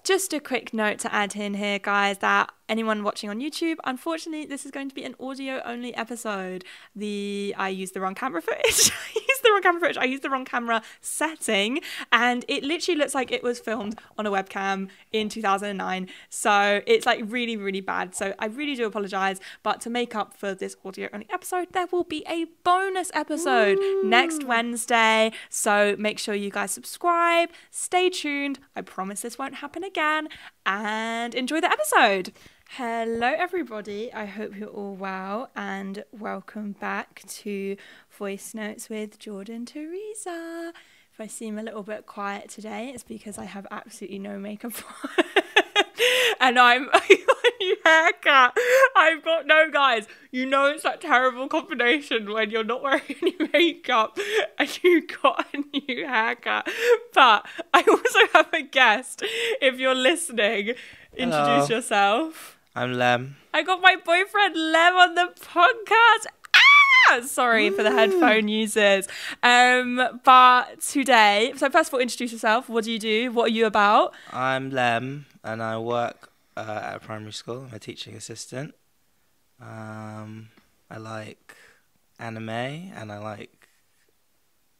Just a quick note to add in here, guys, that anyone watching on YouTube, unfortunately, this is going to be an audio-only episode. I used the wrong camera footage. I used the wrong camera setting, and it literally looks like it was filmed on a webcam in 2009. So it's like really, really bad. So I really do apologize. But to make up for this audio-only episode, there will be a bonus episode next Wednesday. So make sure you guys subscribe. Stay tuned. I promise this won't happen again. And enjoy the episode. Hello everybody, I hope you're all well and welcome back to Voice Notes with Jordan Theresa. If I seem a little bit quiet today, it's because I have absolutely no makeup on. And I got a new haircut. I've got no, guys, you know it's that terrible combination when you're not wearing any makeup and you got a new haircut. But I also have a guest. If you're listening, introduce yourself. I'm Lem. I got my boyfriend Lem on the podcast. Sorry for the headphone users. But today, so first of all, introduce yourself. What do you do? What are you about? I'm Lem, and I work at a primary school. I'm a teaching assistant. I like anime, and I like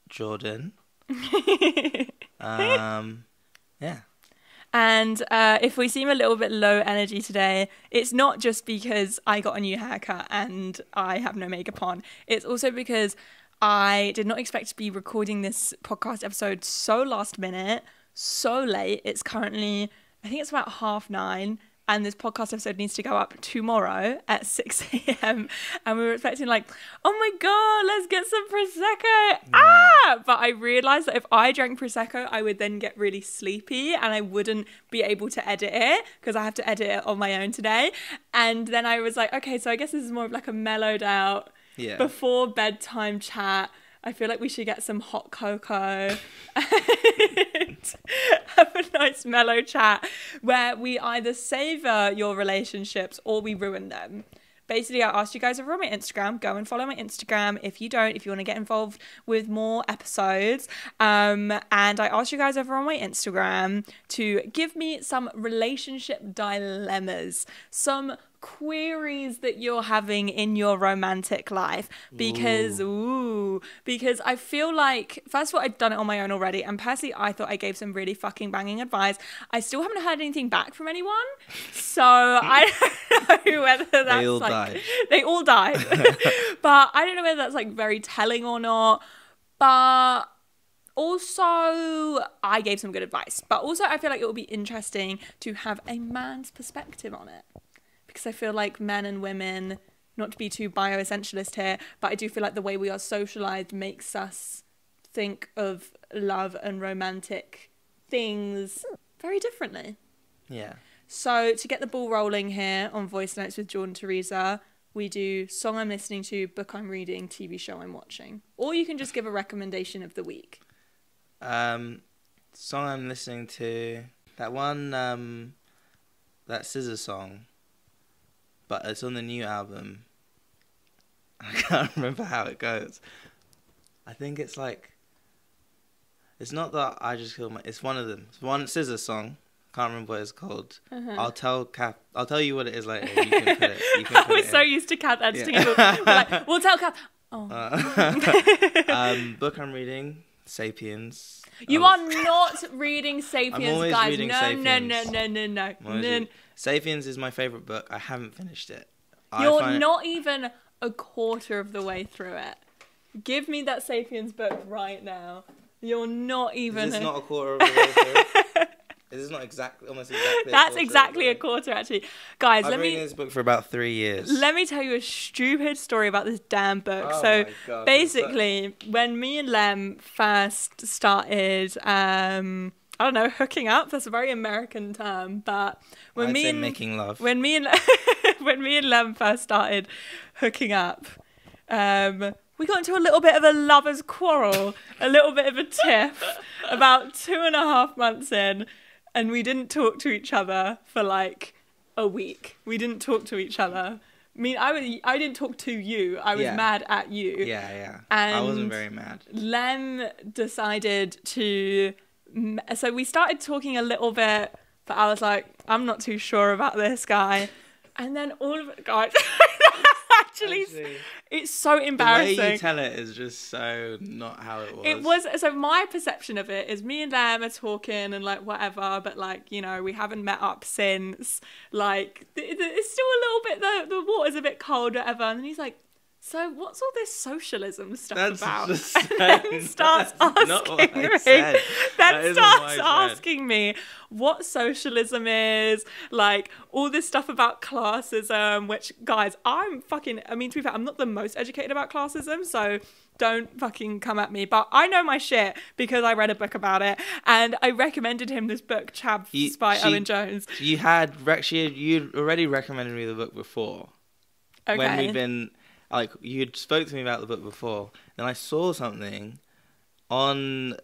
Jordan. Yeah. And if we seem a little bit low energy today, it's not just because I got a new haircut and I have no makeup on. It's also because I did not expect to be recording this podcast episode so last minute, so late. It's currently, I think it's about 9:30. And this podcast episode needs to go up tomorrow at 6 a.m. And we were expecting like, oh my God, let's get some Prosecco. Yeah. But I realised that if I drank Prosecco, I would then get really sleepy and I wouldn't be able to edit it because I have to edit it on my own today. And then I was like, okay, so I guess this is more of like a mellowed out before bedtime chat. I feel like we should get some hot cocoa and have a nice mellow chat where we either savor your relationships or we ruin them. Basically, I asked you guys over on my Instagram, go and follow my Instagram if you don't, if you want to get involved with more episodes. And I asked you guys over on my Instagram to give me some relationship dilemmas, some queries that you're having in your romantic life because I feel like, first of all, I've done it on my own already, and personally I thought I gave some really fucking banging advice. I still haven't heard anything back from anyone, so I don't know whether that's they all died but I don't know whether that's like very telling or not. But also, I gave some good advice, but also I feel like it will be interesting to have a man's perspective on it. Because I feel like men and women, not to be too bioessentialist here, but I do feel like the way we are socialized makes us think of love and romantic things very differently. Yeah. So to get the ball rolling here on Voice Notes with Jordan Theresa, we do song I'm listening to, book I'm reading, TV show I'm watching. Or you can just give a recommendation of the week. Song I'm listening to, that one, that SZA song. But it's on the new album. I can't remember how it goes. I think it's like, it's not that I just killed my, it's one of them. It's one SZA song. Can't remember what it's called. I'll tell you what it is later. You can put it. I was so used to Kath editing it. Like, we'll tell Kath. Book I'm reading, Sapiens. You are not reading Sapiens, I'm always guys. Reading no, Sapiens. No. Sapiens is my favourite book. I haven't finished it. You're not even a quarter of the way through it. Give me that Sapiens book right now. You're not even... Is this not a quarter of the way through? Is this not almost exactly That's exactly a quarter, actually. Guys, I've been reading this book for about 3 years. Let me tell you a stupid story about this damn book. So, my God, basically, when me and Lem first started... I don't know, hooking up. That's a very American term, but making love. When me and Lem first started hooking up, we got into a little bit of a lovers' quarrel, a little bit of a tiff, about 2.5 months in, and we didn't talk to each other for like a week. We didn't talk to each other. I mean, I didn't talk to you. I was mad at you. Yeah. And I wasn't very mad. Lem decided to... So we started talking a little bit But I was like, I'm not too sure about this guy. And then all of it, guys, actually, it's so embarrassing. The way you tell it is just so not how it was. It was, so my perception of it is me and Liam are talking and like whatever, but like, you know, we haven't met up since. Like, it's still a little bit, the water's a bit cold, whatever. And then he's like, so what's all this socialism stuff about? And then starts asking me what socialism is, like all this stuff about classism, which, guys, I mean, to be fair, I'm not the most educated about classism, so don't fucking come at me. But I know my shit because I read a book about it, and I recommended him this book, Chavs by Owen Jones. You'd already recommended me the book before. Okay. When we'd been... Like, you'd spoke to me about the book before, then I saw something on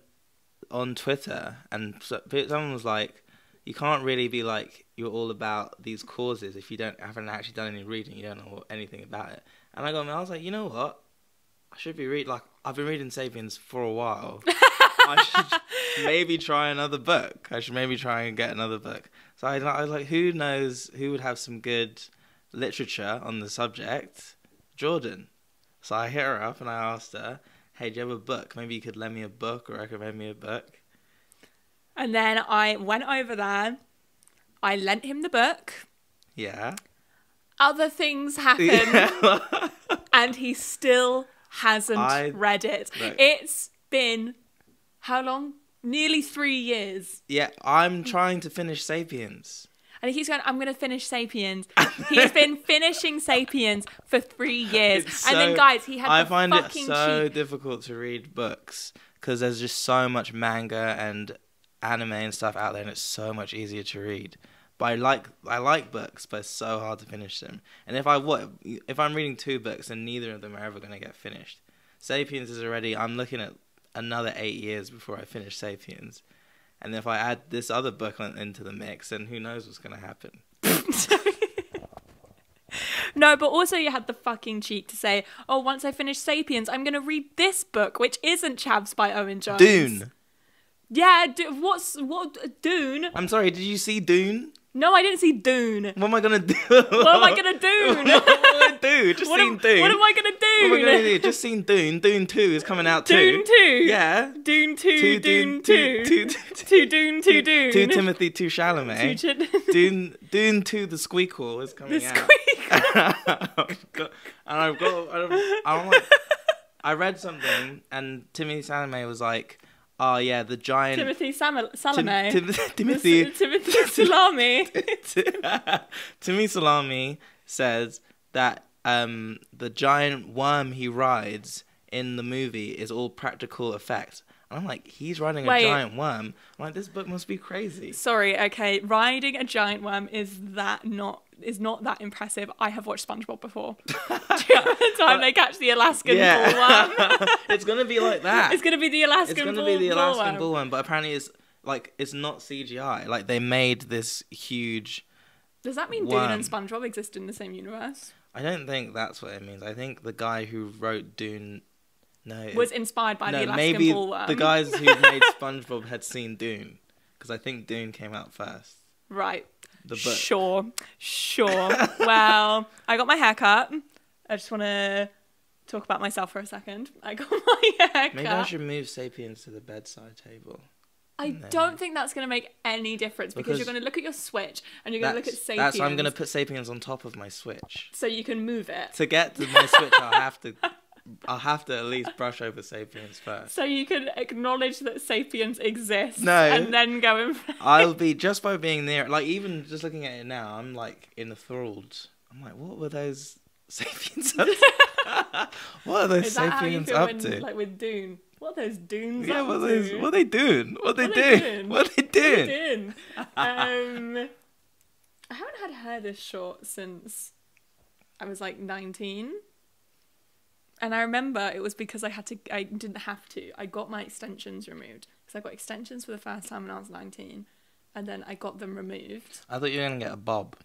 Twitter, and someone was like, you can't really be like, you're all about these causes if you haven't actually done any reading, you don't know anything about it. And I was like, you know what? I should be I've been reading Sapiens for a while. I should maybe try another book. I should maybe try and get another book. So I was like, who knows who would have some good literature on the subject? Jordan. So I hit her up and I asked her, hey, do you have a book? Maybe you could lend me a book or recommend me a book. And then I went over there. I lent him the book. Yeah. Other things happened. And he still hasn't read it. Look. It's been, how long? Nearly 3 years. Yeah, I'm trying to finish Sapiens. And he keeps going, I'm going to finish Sapiens. He's been finishing Sapiens for 3 years. And then, guys, he had I find it so difficult to read books because there's just so much manga and anime and stuff out there, and it's so much easier to read. But I like books, but it's so hard to finish them. And if I'm reading 2 books, then neither of them are ever going to get finished. Sapiens is already... I'm looking at another 8 years before I finish Sapiens. And if I add this other book into the mix, then who knows what's going to happen. No, but also you had the fucking cheek to say, oh, once I finish Sapiens, I'm going to read this book, which isn't Chavs by Owen Jones. Dune. Yeah, Dune? I'm sorry, did you see Dune? No, I didn't see Dune. What am I going to do? What am I going to do? What am I going to do? Just seen Dune. What am I going to do? What am I going to do? Just seen Dune. Dune 2 is coming out too. Dune 2? Yeah. Dune 2, Dune 2. 2 Dune, 2 Dune. 2 Timothy, 2 Chalamet. Dune 2 the Squeakquel is coming out. The Squeakquel. And I read something and Timothy Chalamet was like, oh yeah, the giant... Timothy Chalamet. Timothy Salami. Timothy Salami says that the giant worm he rides in the movie is all practical effects. And I'm like, he's riding a giant worm. I'm like, this book must be crazy. Sorry, okay, riding a giant worm is not that impressive. I have watched SpongeBob before. Do you remember the time they catch the Alaskan bullworm? It's gonna be like that. It's gonna be the Alaskan bullworm, but apparently it's not CGI. Like they made this huge. Does that mean worm. Dune and SpongeBob exist in the same universe? I don't think that's what it means. I think the guy who wrote Dune was inspired by the Alaskan bullworm. The guys who made SpongeBob had seen Dune, because I think Dune came out first. Right. The book. Sure. Well, I got my hair cut. I just want to talk about myself for a second. I got my hair cut. Maybe I should move Sapiens to the bedside table. I don't think that's going to make any difference because you're going to look at your Switch and you're going to look at Sapiens. I'm going to put Sapiens on top of my Switch. So you can move it. To get to my Switch, I'll have to at least brush over Sapiens first. So you can acknowledge that Sapiens exists. No. And then go and play. I'll be, just by being near, like even just looking at it now, I'm like enthralled. I'm like, what were those Sapiens up to? What are those Sapiens up to? Like with Dune. What are those Dunes up to? What are they doing? What are they doing? I haven't had hair this short since I was like 19. And I remember it was because I didn't have to. I got my extensions removed. Because I got extensions for the first time when I was 19. And then I got them removed. I thought you were going to get a bob.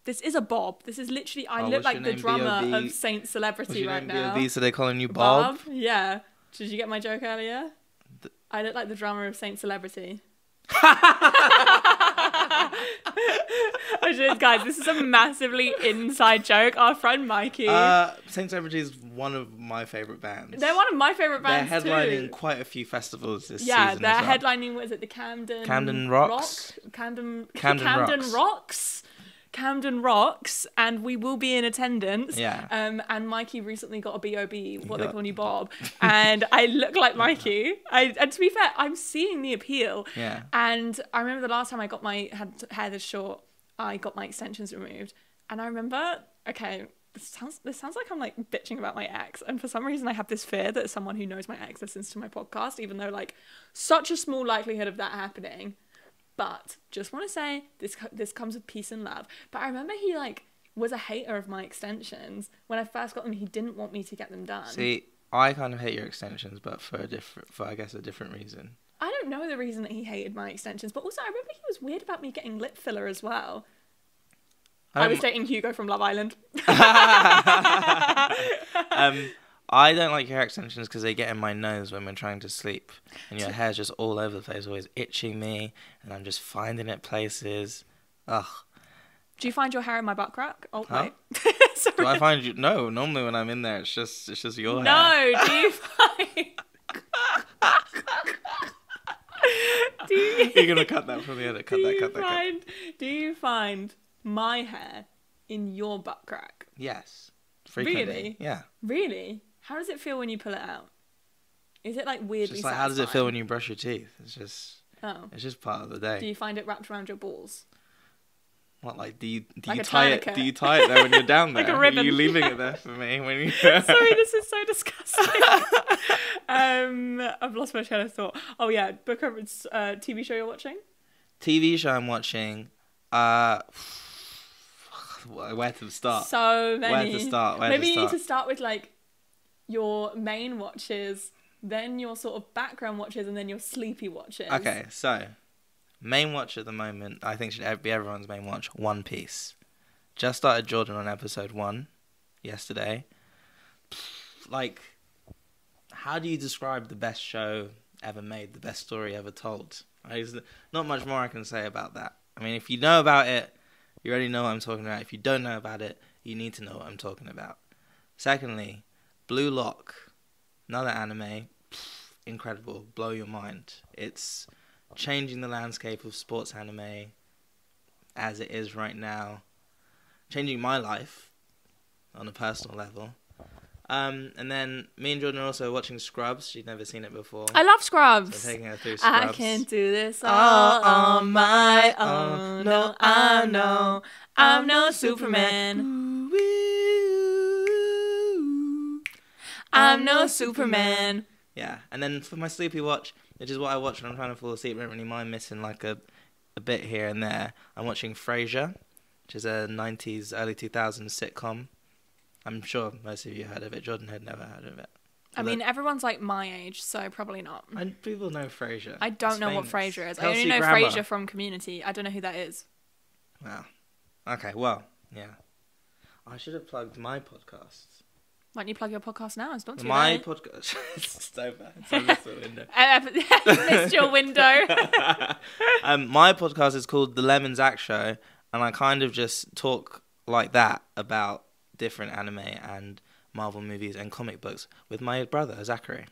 This is a bob. This is literally, I look like the drummer of Saint Celebrity right now. B.O.B., so they're calling you Bob? Yeah. Did you get my joke earlier? I look like the drummer of Saint Celebrity. extensions, guys. This is a massively inside joke. Our friend Mikey. Saint Seventy is one of my favourite bands. They're one of my favourite bands too. They're headlining quite a few festivals this Yeah, season. they're as well. headlining. What is it? The Camden Rocks. Camden Rocks. Rocks. Camden Rocks, and we will be in attendance. Yeah. And Mikey recently got a BOB, what they call you, Bob, and I look like Mikey. And to be fair, I'm seeing the appeal. Yeah. And I remember the last time I got my hair this short, I got my extensions removed, and I remember, okay, this sounds like I'm like bitching about my ex, and for some reason I have this fear that someone who knows my ex listens to my podcast, even though like such a small likelihood of that happening. But just want to say this comes with peace and love. But I remember he like was a hater of my extensions when I first got them. He didn't want me to get them done. See, I kind of hate your extensions, but for I guess a different reason. I don't know the reason that he hated my extensions, but also I remember he was weird about me getting lip filler as well. I was dating Hugo from Love Island. I don't like hair extensions because they get in my nose when we're trying to sleep. And your hair's just all over the place, always itching me, and I'm just finding it places. Ugh. Do you find your hair in my butt crack? Oh, huh? wait. Sorry. Do I find you? No, normally when I'm in there, it's just your hair. No, do you find... You're going to cut that from the edit. Cut that. Do you find my hair in your butt crack? Yes. Frequently. Really? Yeah. Really? How does it feel when you pull it out? Is it like weirdly just like, satisfying? how does it feel when you brush your teeth? It's just part of the day. Do you find it wrapped around your balls? What, like, do you Like tie it? Do you tie it there when you're down there? Like a ribbon. Are you leaving it there for me when you? Sorry, this is so disgusting. I've lost my train of thought. Oh yeah, book over TV show you're watching. TV show I'm watching. Where to start? So many. Where to start? Maybe you need to start with like your main watches, then your sort of background watches, and then your sleepy watches. Okay, so main watch at the moment, I think should be everyone's main watch. One Piece. Just started Jordan on episode 1 yesterday. Like, how do you describe the best show ever made, the best story ever told? There's not much more I can say about that. I mean, if you know about it, you already know what I'm talking about. If you don't know about it, you need to know what I'm talking about. Secondly, Blue Lock, another anime, incredible, blow your mind. It's changing the landscape of sports anime as it is right now, changing my life on a personal level. And then me and Jordan are also watching Scrubs. She'd never seen it before. I love Scrubs. So taking her through Scrubs. I can't do this all on my own. No, I know I'm no Superman. I'm no Superman. Yeah, and then for my sleepy watch, which is what I watch when I'm trying to fall asleep, I don't really mind missing like a bit here and there. I'm watching Frasier, which is a 90s, early 2000s sitcom. I'm sure most of you heard of it. Jordan had never heard of it. I mean, everyone's like my age, so probably not. And people know Frasier. I don't know what Frasier is. I only Kelsey know Grammer. Frasier from Community. I don't know who that is. Wow. Okay, well, yeah. I should have plugged my podcast. Why don't you plug your podcast now? It's not too My late. podcast. It's so bad. It's on this window. Missed your window. My podcast is called The Lemons Act Show, and I kind of just talk like that about different anime and Marvel movies and comic books with my brother, Zachary.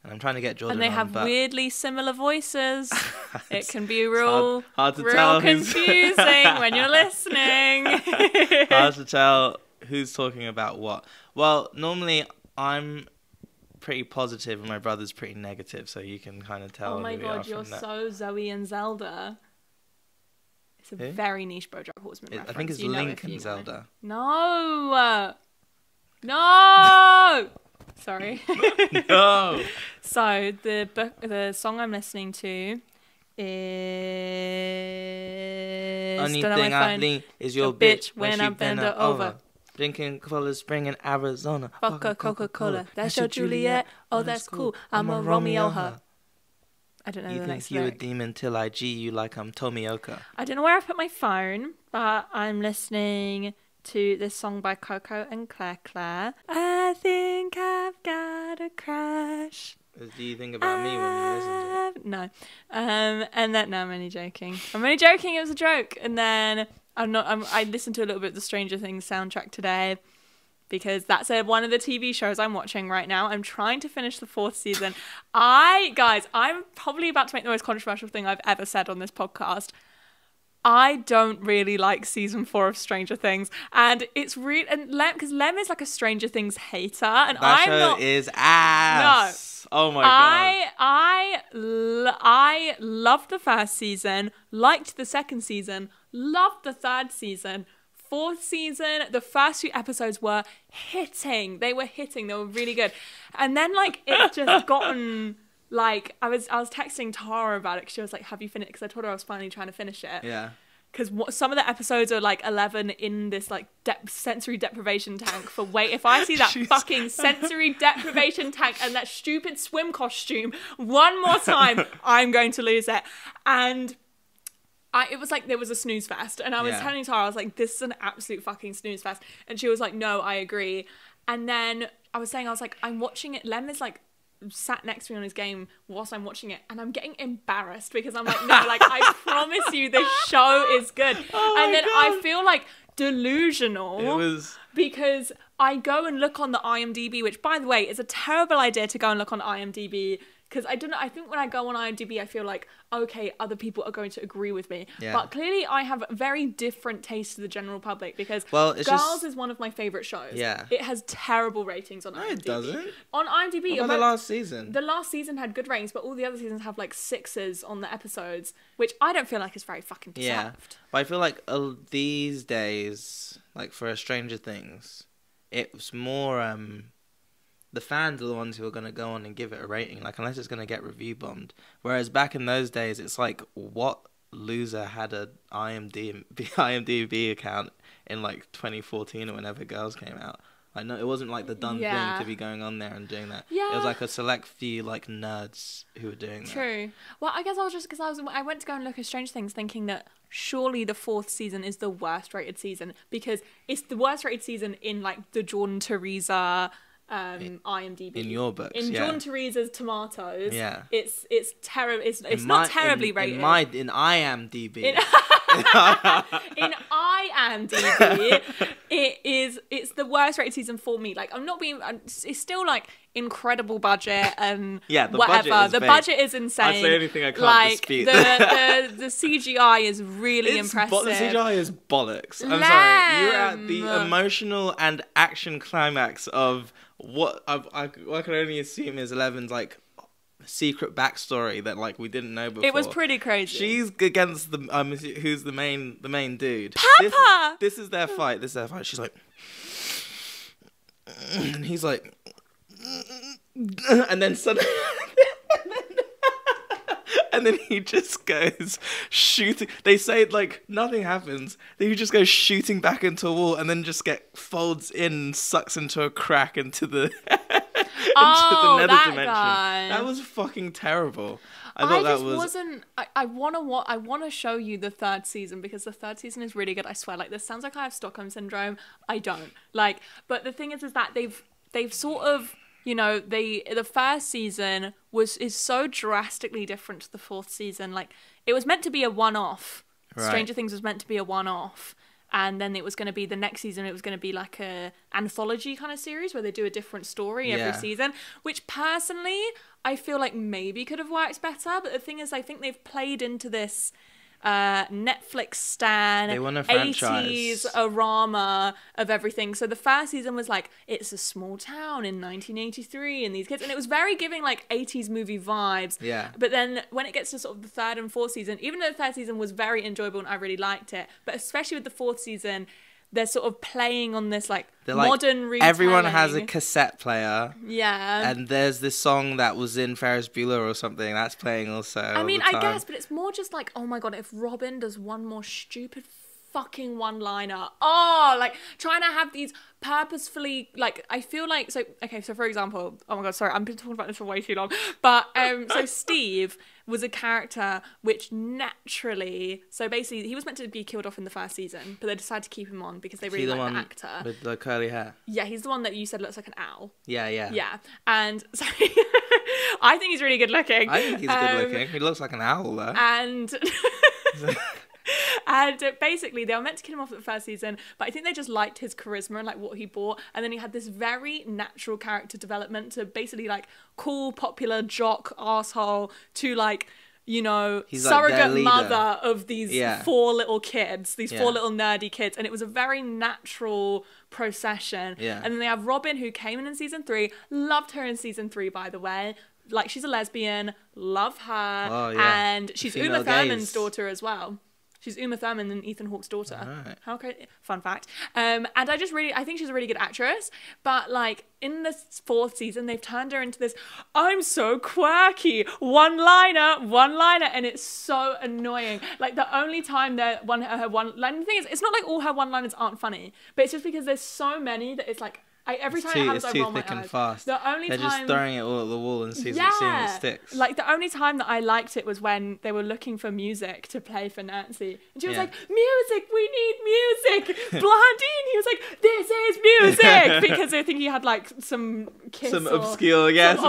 And I'm trying to get Jordan And they on, have but weirdly similar voices. It can be real hard to tell confusing when you're listening. hard to tell who's talking about what. Well, normally I'm pretty positive and my brother's pretty negative, so you can kind of tell. Oh my god, you're so Zoe and Zelda. It's a very niche BoJack Horseman reference. I think it's Link and Zelda. No! No! Sorry. No! So, the song I'm listening to is... Only don't know thing my I phone. think is your bitch when I she bend bend her her over. Drinking Coca-Cola Spring in Arizona. Fuck a Coca-Cola. That's your Juliet. Oh, that's cool. I'm a Romeo her. I don't know You the think next you a lyric. demon till I G you like I'm Tomioka. I don't know where I put my phone, but I'm listening to this song by Coco and Claire Claire. I think I've got a crush. Do you think about me when you listen to it? No. And then, no, I'm only joking. It was a joke. And then I listened to a little bit of the Stranger Things soundtrack today because that's one of the TV shows I'm watching right now. I'm trying to finish the 4th season. Guys, I'm probably about to make the most controversial thing I've ever said on this podcast. I don't really like season 4 of Stranger Things, and it's really because Lem is like a Stranger Things hater, and that show is ass. No, oh my god! I loved the 1st season, liked the 2nd season, loved the 3rd season. 4th season, the first few episodes were hitting. They were really good, and then like it's just gotten. Like, I was texting Tara about it because she was like, have you finished? Because I told her I was finally trying to finish it. Yeah. Because some of the episodes are like 11 in this like sensory deprivation tank for wait. If I see that fucking sensory deprivation tank and that stupid swim costume one more time, I'm going to lose it. And it was like there was a snooze fest. And I was telling Tara, I was like, this is an absolute fucking snooze fest. And she was like, no, I agree. And then I was like, I'm watching it. Lem is like, sat next to me on his game whilst I'm watching it, and I'm getting embarrassed because I'm like, no, like I promise you this show is good. And then I feel like delusional because I go and look on the IMDb, which by the way is a terrible idea to go and look on IMDb because I don't know, I think when I go on IMDb I feel like, okay, other people are going to agree with me, but clearly I have very different taste to the general public because Girls is one of my favourite shows. It has terrible ratings on IMDb. It doesn't. On IMDb, what about the last season? The last season had good ratings, but all the other seasons have like 6s on the episodes, which I don't feel like is very fucking deserved. Yeah, but I feel like these days, like for Stranger Things, it's more the fans are the ones who are going to go on and give it a rating, like unless it's going to get review bombed. Whereas back in those days, it's like, what loser had a IMDb account in like 2014 or whenever Girls came out? I know it wasn't like the done thing to be going on there and doing that. Yeah. It was like a select few like nerds who were doing that. True. Well, I guess I was just because I went to go and look at Stranger Things thinking that surely the 4th season is the worst rated season because it's the worst rated season in like the Jordan Theresa IMDb. In your books, in Jordan Theresa's Tomatoes, it's terrible. It's not terribly rated. In IMDb. In IMDb, it's the worst rated season for me. Like I'm not being. It's still like incredible budget and whatever. The budget is insane. That's the only thing I can't dispute. The CGI is really impressive. The CGI is bollocks. I'm sorry. You're at the emotional and action climax of what I can only assume is Eleven's like secret backstory that like we didn't know before. It was pretty crazy. She's against the who's the main dude. Papa. This is their fight. She's like, and he's like, and then suddenly. And then he just goes shooting. They say like nothing happens. Then he just goes shooting back into a wall, and then just folds in, sucks into a crack into the nether dimension. Guy. That was fucking terrible. I want to show you the 3rd season because the 3rd season is really good. I swear. Like this sounds like I have Stockholm syndrome. I don't but the thing is that they've sort of. You know, the 1st season is so drastically different to the 4th season. Like, it was meant to be a one-off. Right. Stranger Things was meant to be a one-off. And then it was going to be the next season, it was going to be like a anthology kind of series where they do a different story every season. Which, personally, I feel like maybe could have worked better. But the thing is, I think they've played into this Netflix stan, they want a franchise. 80s arama of everything. So the 1st season was like, it's a small town in 1983 and these kids, and it was very giving like 80s movie vibes. Yeah. But then when it gets to sort of the 3rd and 4th season, even though the 3rd season was very enjoyable and I really liked it, but especially with the 4th season, they're sort of playing on this like modern retelling. Everyone has a cassette player. Yeah. And there's this song that was in Ferris Bueller or something that's playing also. I mean, I guess, but it's more just like, oh my god, if Robin does one more stupid fucking one-liner. Oh, like trying to have these purposefully, like, I feel like, so for example, oh my god, sorry, I've been talking about this for way too long, but so Steve was a character which naturally, so basically he was meant to be killed off in the 1st season, but they decided to keep him on because they really like the actor with the curly hair. Yeah, he's the one that you said looks like an owl. Yeah, and so I think he's really good looking. I think he's good looking. He looks like an owl though. And And basically, they were meant to kill him off at the first season, but I think they just liked his charisma and like what he brought. And then he had this very natural character development to basically like cool, popular jock asshole to like, you know, He's surrogate like their leader. mother of these four little kids, these Yeah. four little nerdy kids. And it was a very natural procession. Yeah. And then they have Robin, who came in season 3. Loved her in season 3, by the way. Like, she's a lesbian. Love her. Oh, yeah. And she's Female Uma Thurman's gaze. daughter as well. She's Uma Thurman and Ethan Hawke's daughter. Right. How crazy. Fun fact. And I think she's a really good actress. But like in the 4th season, they've turned her into this, I'm so quirky, one-liner. And it's so annoying. Like the only time that her one-line, the thing is, it's not like all her one-liners aren't funny, but it's just because there's so many that it's like, every time it happens, I roll my eyes. It's too thick and fast. The only They're time, just throwing it all at the wall and seeing it sticks. like the only time that I liked it was when they were looking for music to play for Nancy, and she was like, "Music, we need music." Blondine, he was like, "This is music," because I think he had like some kiss, some or obscure band.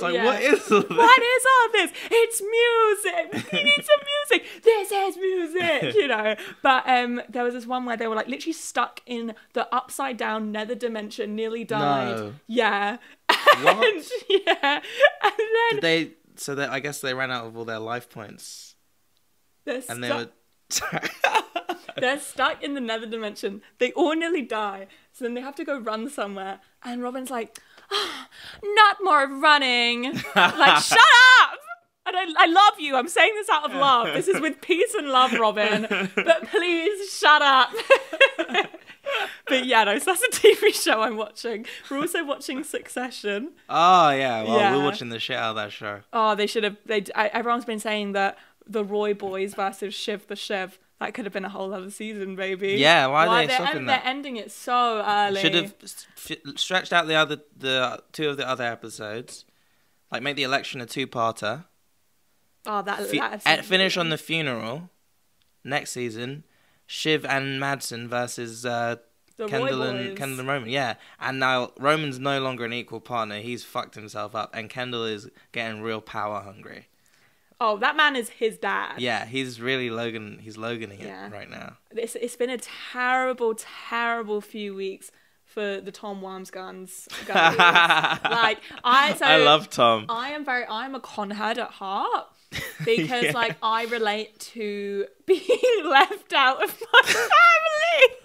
Like, what is all this? What is all this? It's music. We need some music. This is music, you know. But there was this one where they were like literally stuck in the upside down nether dimension. Nearly died. No. Yeah. What? And, yeah. And then I guess they ran out of all their life points. they're stuck in the nether dimension. They all nearly die. So then they have to go run somewhere. And Robin's like, not more running. Like, shut up! And I love you. I'm saying this out of love. This is with peace and love, Robin. But please shut up. But yeah, no, so that's a TV show I'm watching. We're also watching Succession. Oh, yeah. Well, Yeah. we're watching the shit out of that show. Oh, they should have. Everyone's been saying that the Roy boys versus Shiv the Shiv, that could have been a whole other season, baby. Yeah, why are they stopping that? They're ending it so early. Should have stretched out the 2 of the other episodes. Like, make the election a 2-parter. Oh, Finish on the funeral. Next season, Shiv and Madsen versus Kendall and Roman. Yeah, and now Roman's no longer an equal partner. He's fucked himself up, and Kendall is getting real power hungry. Oh, that man is his dad. Yeah, he's really He's Loganing it right now. It's been a terrible, terrible few weeks for the Tom Wormsguns. Like I love Tom. I'm a conhead at heart. Because like I relate to being left out of my family.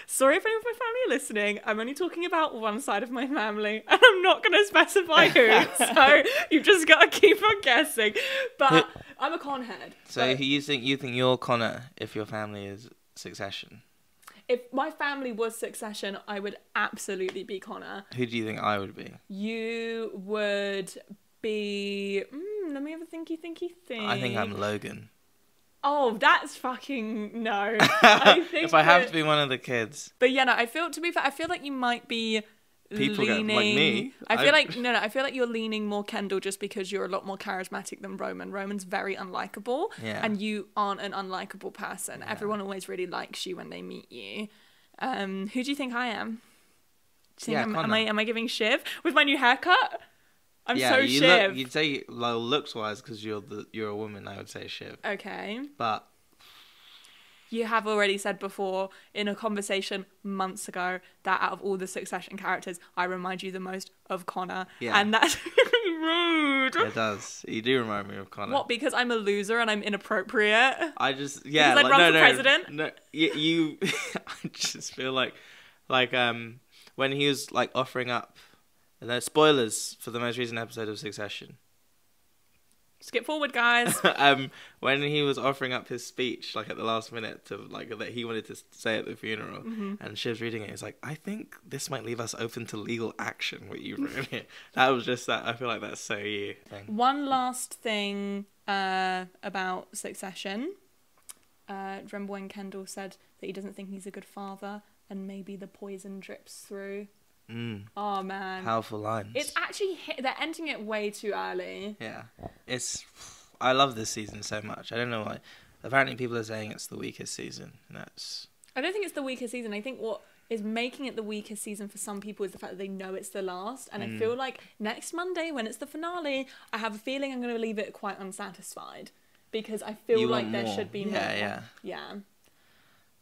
Sorry if any of my family are listening. I'm only talking about one side of my family, and I'm not going to specify who. So you've just got to keep on guessing. But I'm a conhead. So you think you're Connor if your family is Succession? If my family was Succession, I would absolutely be Connor. Who do you think I would be? You would be. Let me have a thinky think. I think I'm Logan. Oh, that's fucking no. I think if I have to be one of the kids. But yeah, no. To be fair, I feel like you might be People leaning. like me. I feel like I feel like you're leaning more Kendall just because you're a lot more charismatic than Roman. Roman's very unlikable, and you aren't an unlikable person. Yeah. Everyone always really likes you when they meet you. Who do you think I am? Do you think am I giving Shiv with my new haircut? I'm so Shiv. You'd say looks-wise because you're a woman. I would say Shiv. Okay. But you have already said before in a conversation months ago that out of all the Succession characters, I remind you the most of Connor. Yeah. And that's rude. It does. You do remind me of Connor. What? Because I'm a loser and I'm inappropriate? I just Because I'd run for president? No, you. I just feel like when he was like offering up. And then spoilers for the most recent episode of Succession. Skip forward, guys. When he was offering up his speech, like at the last minute, to like that he wanted to say at the funeral, and Shiv's reading it, he's like, "I think this might leave us open to legal action." What you've written here. That was just that. I feel like that's so you. Thing. One last thing about Succession. Remember when Kendall said that he doesn't think he's a good father, and maybe the poison drips through. Oh man, powerful lines. It's actually they're ending it way too early. Yeah, I love this season so much. I don't know why. Apparently, people are saying it's the weakest season. I don't think it's the weakest season. I think what is making it the weakest season for some people is the fact that they know it's the last. And I feel like next Monday, when it's the finale, I have a feeling I'm going to leave it quite unsatisfied. because I feel You like want there more. should be more. Yeah.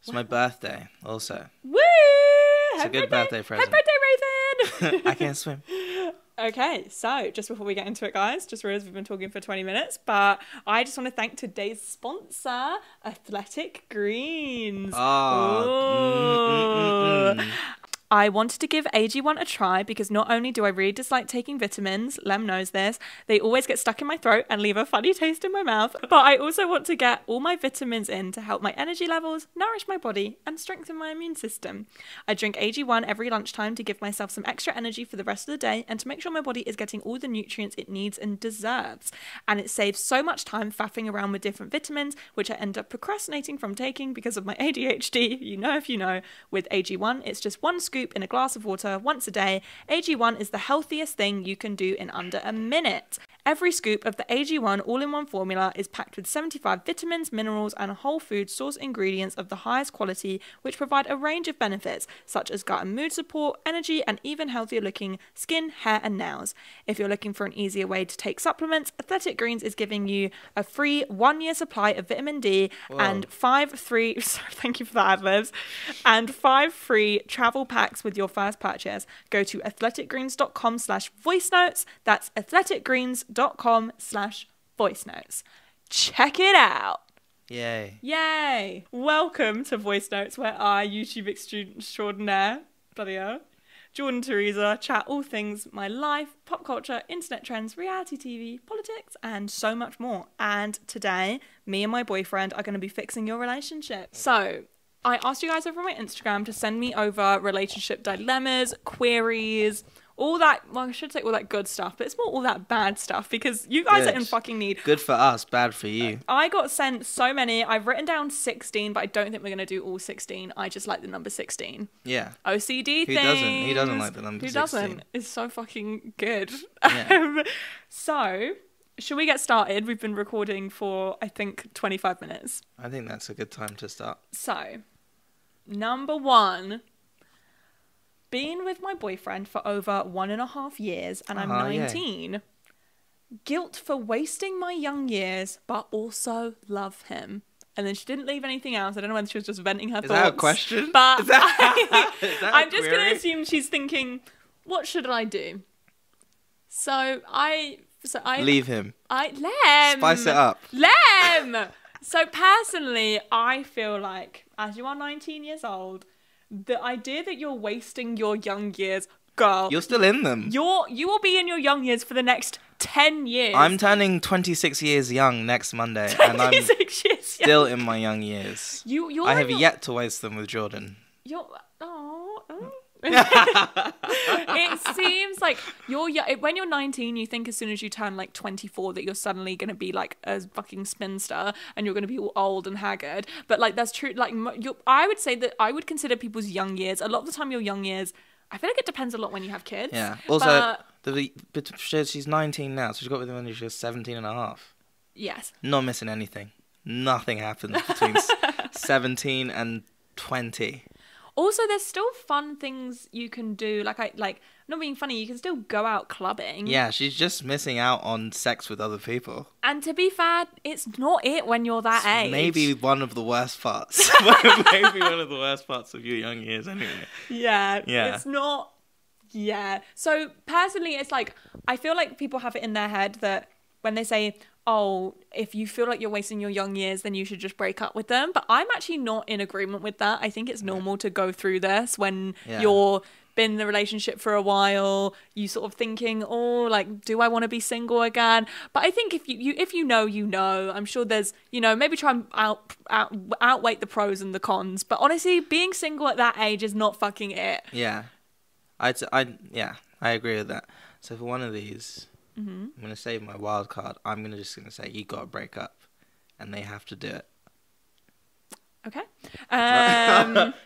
It's my birthday, also. Woo! It's a good birthday present. Happy birthday, Raven! I can't swim. Okay, so just before we get into it, guys, just realised we've been talking for 20 minutes, but I just want to thank today's sponsor, Athletic Greens. I wanted to give AG1 a try because not only do I really dislike taking vitamins, Lem knows this, they always get stuck in my throat and leave a funny taste in my mouth, but I also want to get all my vitamins in to help my energy levels, nourish my body, and strengthen my immune system. I drink AG1 every lunchtime to give myself some extra energy for the rest of the day and to make sure my body is getting all the nutrients it needs and deserves. And it saves so much time faffing around with different vitamins, which I end up procrastinating from taking because of my ADHD. You know if you know. With AG1, it's just one scoop in a glass of water once a day. AG1 is the healthiest thing you can do in under a minute. Every scoop of the AG1 all-in-one formula is packed with 75 vitamins, minerals, and whole food source ingredients of the highest quality, which provide a range of benefits, such as gut and mood support, energy, and even healthier looking skin, hair, and nails. If you're looking for an easier way to take supplements, Athletic Greens is giving you a free 1-year supply of vitamin D and 5 free, thank you for the ad-libs, and 5 free travel packs with your first purchase. Go to athleticgreens.com/voicenotes. That's athleticgreens.com/voicenotes. Check it out. Yay. Welcome to Voicenotes, where I, YouTube extraordinaire, bloody hell, Jordan Theresa, chat all things my life, pop culture, internet trends, reality TV, politics, and so much more. And today, me and my boyfriend are going to be fixing your relationship. So, I asked you guys over on my Instagram to send me over relationship dilemmas, queries, all that, well, I should say all that good stuff, but it's more all that bad stuff because you guys are in fucking need. Good for us, bad for you. I got sent so many. I've written down 16, but I don't think we're going to do all 16. I just like the number 16. Yeah. OCD Who things. doesn't? Who doesn't like the number 16? Who doesn't? It's so fucking good. Yeah. So, should we get started? We've been recording for, I think, 25 minutes. I think that's a good time to start. So, number 1. Been with my boyfriend for over 1.5 years and I'm 19. Yeah. Guilt for wasting my young years, but also love him. And then she didn't leave anything else. I don't know whether she was just venting her thoughts. Is that a question? But is that I'm just going to assume she's thinking, what should I do? So I leave him. Lem. Spice it up. Lem. So personally, I feel like as you are 19 years old, the idea that you're wasting your young years, girl. You're still in them. You will be in your young years for the next 10 years. I'm turning 26 years young next Monday. 26 and I'm years still in my young years. I have yet to waste them with Jordan. It seems like when you're 19, you think as soon as you turn like 24 that you're suddenly going to be like a fucking spinster and you're going to be all old and haggard. But like that's true. Like I would say that I would consider people's young years. A lot of the time, your young years. I feel like it depends a lot when you have kids. Yeah. Also, she's 19 now, so she got with him when she was 17 and a half. Yes. Not missing anything. Nothing happens between 17 and 20. Also, there's still fun things you can do. Like not being funny, you can still go out clubbing. Yeah, she's just missing out on sex with other people. And to be fair, it's not it when you're that age. Maybe one of the worst parts. Maybe one of the worst parts of your young years anyway. Yeah. It's not. Yeah. So personally, it's like, I feel like people have it in their head that when they say, oh, if you feel like you're wasting your young years, then you should just break up with them. But I'm actually not in agreement with that. I think it's normal to go through this when you're been in the relationship for a while, you sort of thinking, oh, like, do I want to be single again? But I think if you know, I'm sure there's, maybe try and outweigh the pros and the cons. But honestly, being single at that age is not fucking it. Yeah. I agree with that. So for one of these, I'm going to save my wild card. I'm just going to say you got to break up and they have to do it. Okay.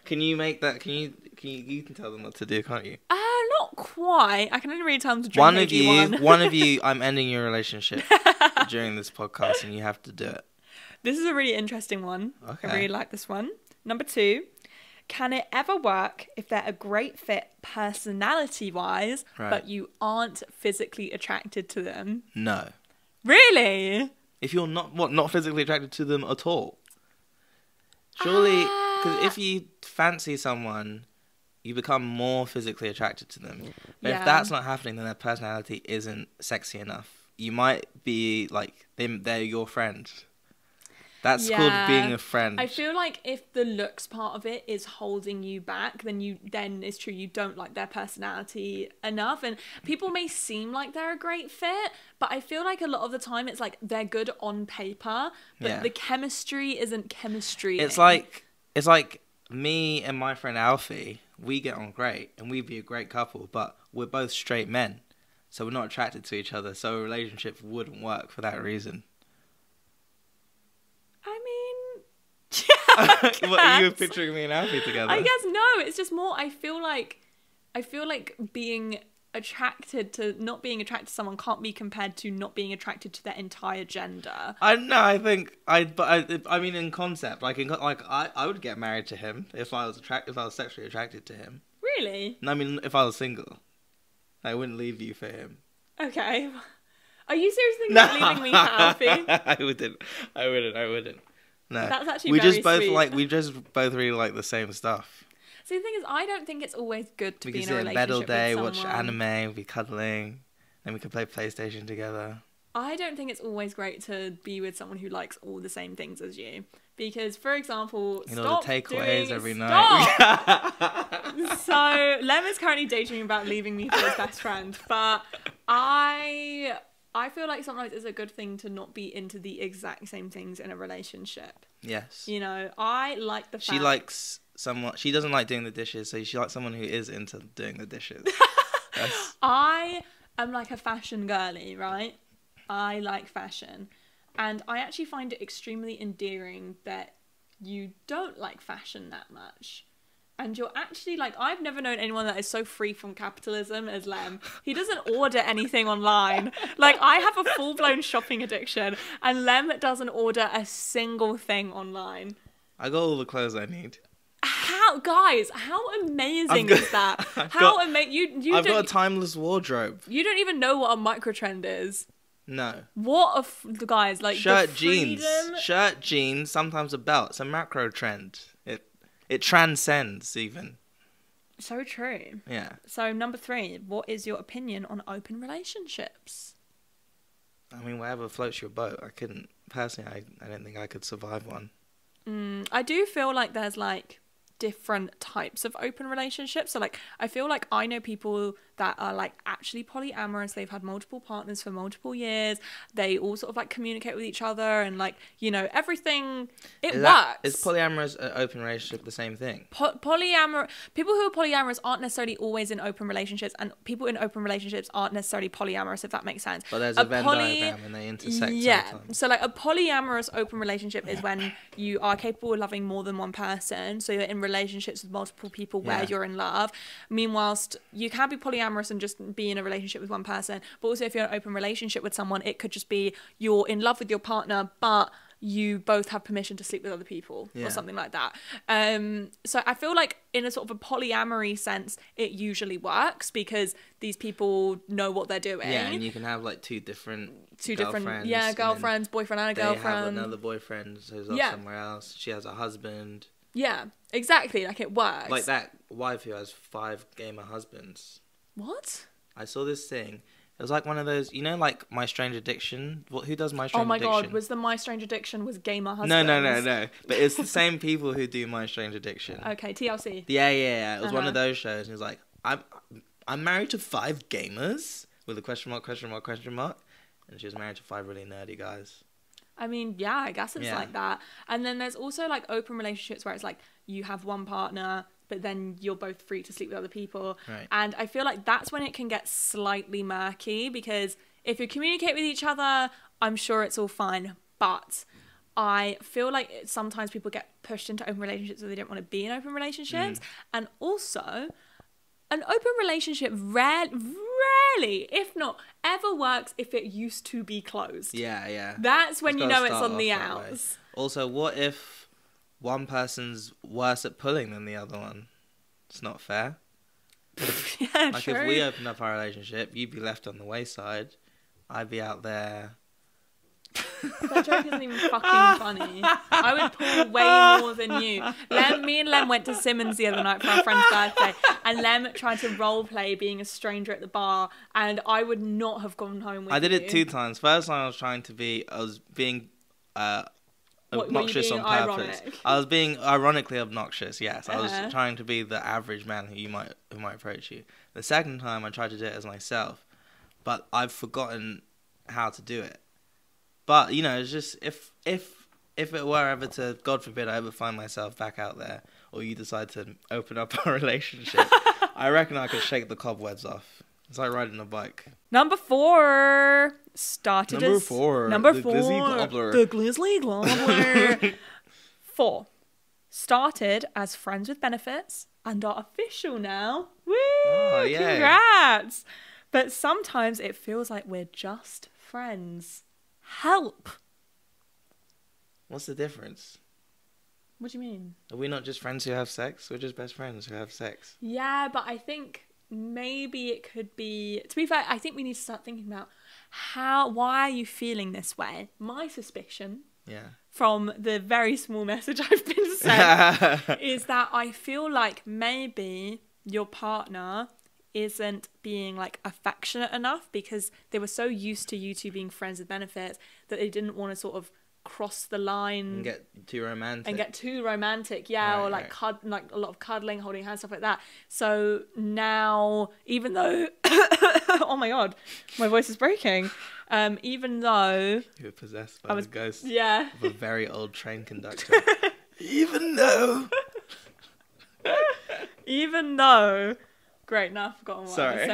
Can you make that? You can tell them what to do, can't you? Not quite. I can only really tell them to drink one of you, I'm ending your relationship during this podcast and you have to do it. This is a really interesting one. Okay. I really like this one. Number 2. Can it ever work if they're a great fit personality-wise, but you aren't physically attracted to them? No. Really? If you're not physically attracted to them at all. Surely, because if you fancy someone, you become more physically attracted to them. But if that's not happening, then their personality isn't sexy enough. You might be like, they're your friend. That's called being a friend. I feel like if the looks part of it is holding you back, then it's true you don't like their personality enough. And people may seem like they're a great fit, but I feel like a lot of the time it's like they're good on paper, but the chemistry isn't chemistry. It's like me and my friend Alfie, we get on great and we'd be a great couple, but we're both straight men. So we're not attracted to each other. So a relationship wouldn't work for that reason. What, you were picturing me and Alfie together? I guess no. It's just more. I feel like being attracted to not being attracted to someone can't be compared to not being attracted to their entire gender. I know. I think I mean, in concept, I would get married to him if I was sexually attracted to him. Really? No, I mean, if I was single, I wouldn't leave you for him. Okay. Are you seriously not leaving me for Alfie? I wouldn't. No, that's actually we very just both sweet. we just both really like the same stuff. See, the thing is, I don't think it's always good to be in a sit in bed all relationship day, with watch someone. anime, be cuddling, then we can play PlayStation together. I don't think it's always great to be with someone who likes all the same things as you. Because, for example, You know, the takeaways every night. So, Lem is currently daydreaming about leaving me for his best friend, but I feel like sometimes it's a good thing to not be into the exact same things in a relationship. Yes. You know, I like the fact... She likes someone... She doesn't like doing the dishes, so she likes someone who is into doing the dishes. I am like a fashion girly, right? I like fashion. And I actually find it extremely endearing that you don't like fashion that much. And you're actually like, I've never known anyone that is so free from capitalism as Lem. He doesn't order anything online. Like, I have a full-blown shopping addiction, and Lem doesn't order a single thing online. I got all the clothes I need. How, guys, how amazing is that? How amazing. I've got a timeless wardrobe. You don't even know what a microtrend is. No. What guys, like, Shirt, jeans, sometimes a belt. It's a macro trend. It transcends even. So true. Yeah. So, number 3, what is your opinion on open relationships? I mean, whatever floats your boat. Personally, I don't think I could survive one. I do feel like there's, like, different types of open relationships. So, like, I feel like I know people that are, like, actually polyamorous. They've had multiple partners for multiple years. They all sort of, like, communicate with each other and, like, you know, everything. It works. Is polyamorous an open relationship the same thing? People who are polyamorous aren't necessarily always in open relationships, and people in open relationships aren't necessarily polyamorous, if that makes sense. But there's a Venn diagram and they intersect sometimes. So, like, a polyamorous open relationship is when you are capable of loving more than one person. So you're in relationships with multiple people where you're in love. Meanwhile, you can be polyamorous and just be in a relationship with one person. But also, if you're in an open relationship with someone, it could just be you're in love with your partner, but you both have permission to sleep with other people or something like that. So I feel like in a sort of a polyamory sense, it usually works because these people know what they're doing. Yeah, and you can have like two different girlfriends, boyfriend and a girlfriend. They have another boyfriend who's off somewhere else. She has a husband. Yeah, exactly. Like, it works. Like that wife who has 5 gamer husbands. What? I saw this thing. It was like one of those, you know, like My Strange Addiction. Who does My Strange Addiction? Oh my god, was the My Strange Addiction was gamer husbands? No. But it's the same people who do My Strange Addiction. Okay, TLC. Yeah. It was one of those shows, and it was like, I'm married to 5 gamers with a question mark. And she was married to 5 really nerdy guys. I mean, yeah, I guess it's like that. And then there's also like open relationships where it's like you have one partner, but then you're both free to sleep with other people. Right. And I feel like that's when it can get slightly murky, because if you communicate with each other, I'm sure it's all fine. But I feel like sometimes people get pushed into open relationships where they don't want to be in open relationships. And also, an open relationship rarely, if not ever, works if it used to be closed. Yeah. That's when you know it's on the outs. Way. Also, what if one person's worse at pulling than the other one? It's not fair. Yeah, like, true. if we opened up our relationship, you'd be left on the wayside. I'd be out there That joke isn't even fucking funny. I would pull way more than you. Me and Lem went to Simmons the other night for our friend's birthday, and Lem tried to role play being a stranger at the bar, and I would not have gone home with you. I did it 2 times. First time I was being obnoxious on purpose. Ironic? I was being ironically obnoxious. Yes, I Uh-huh. was trying to be the average man who might approach you. The second time I tried to do it as myself, but I've forgotten how to do it. But it's just if it were ever to, God forbid, I ever find myself back out there, or you decide to open up our relationship, I reckon I could shake the cobwebs off. It's like riding a bike. Number 4 started Number as... 4. Number the 4. Glizzy Gobbler. The Glizzy Gobbler. 4. Started as friends with benefits and are official now. Woo! Oh, yeah. Congrats! But sometimes it feels like we're just friends. Help! What's the difference? What do you mean? Are we not just friends who have sex? We're just best friends who have sex. Yeah, but I think maybe it could be... To be fair, I think we need to start thinking about why are you feeling this way? My suspicion, from the very small message I've been sent, is that I feel like maybe your partner isn't being like affectionate enough because they were so used to you two being friends with benefits that they didn't want to sort of cross the line And get too romantic. Right, or like like a lot of cuddling, holding hands, stuff like that. So now, even though oh my god, my voice is breaking. Even though you were possessed by the ghost of a very old train conductor. Even though great, now I've forgotten what I was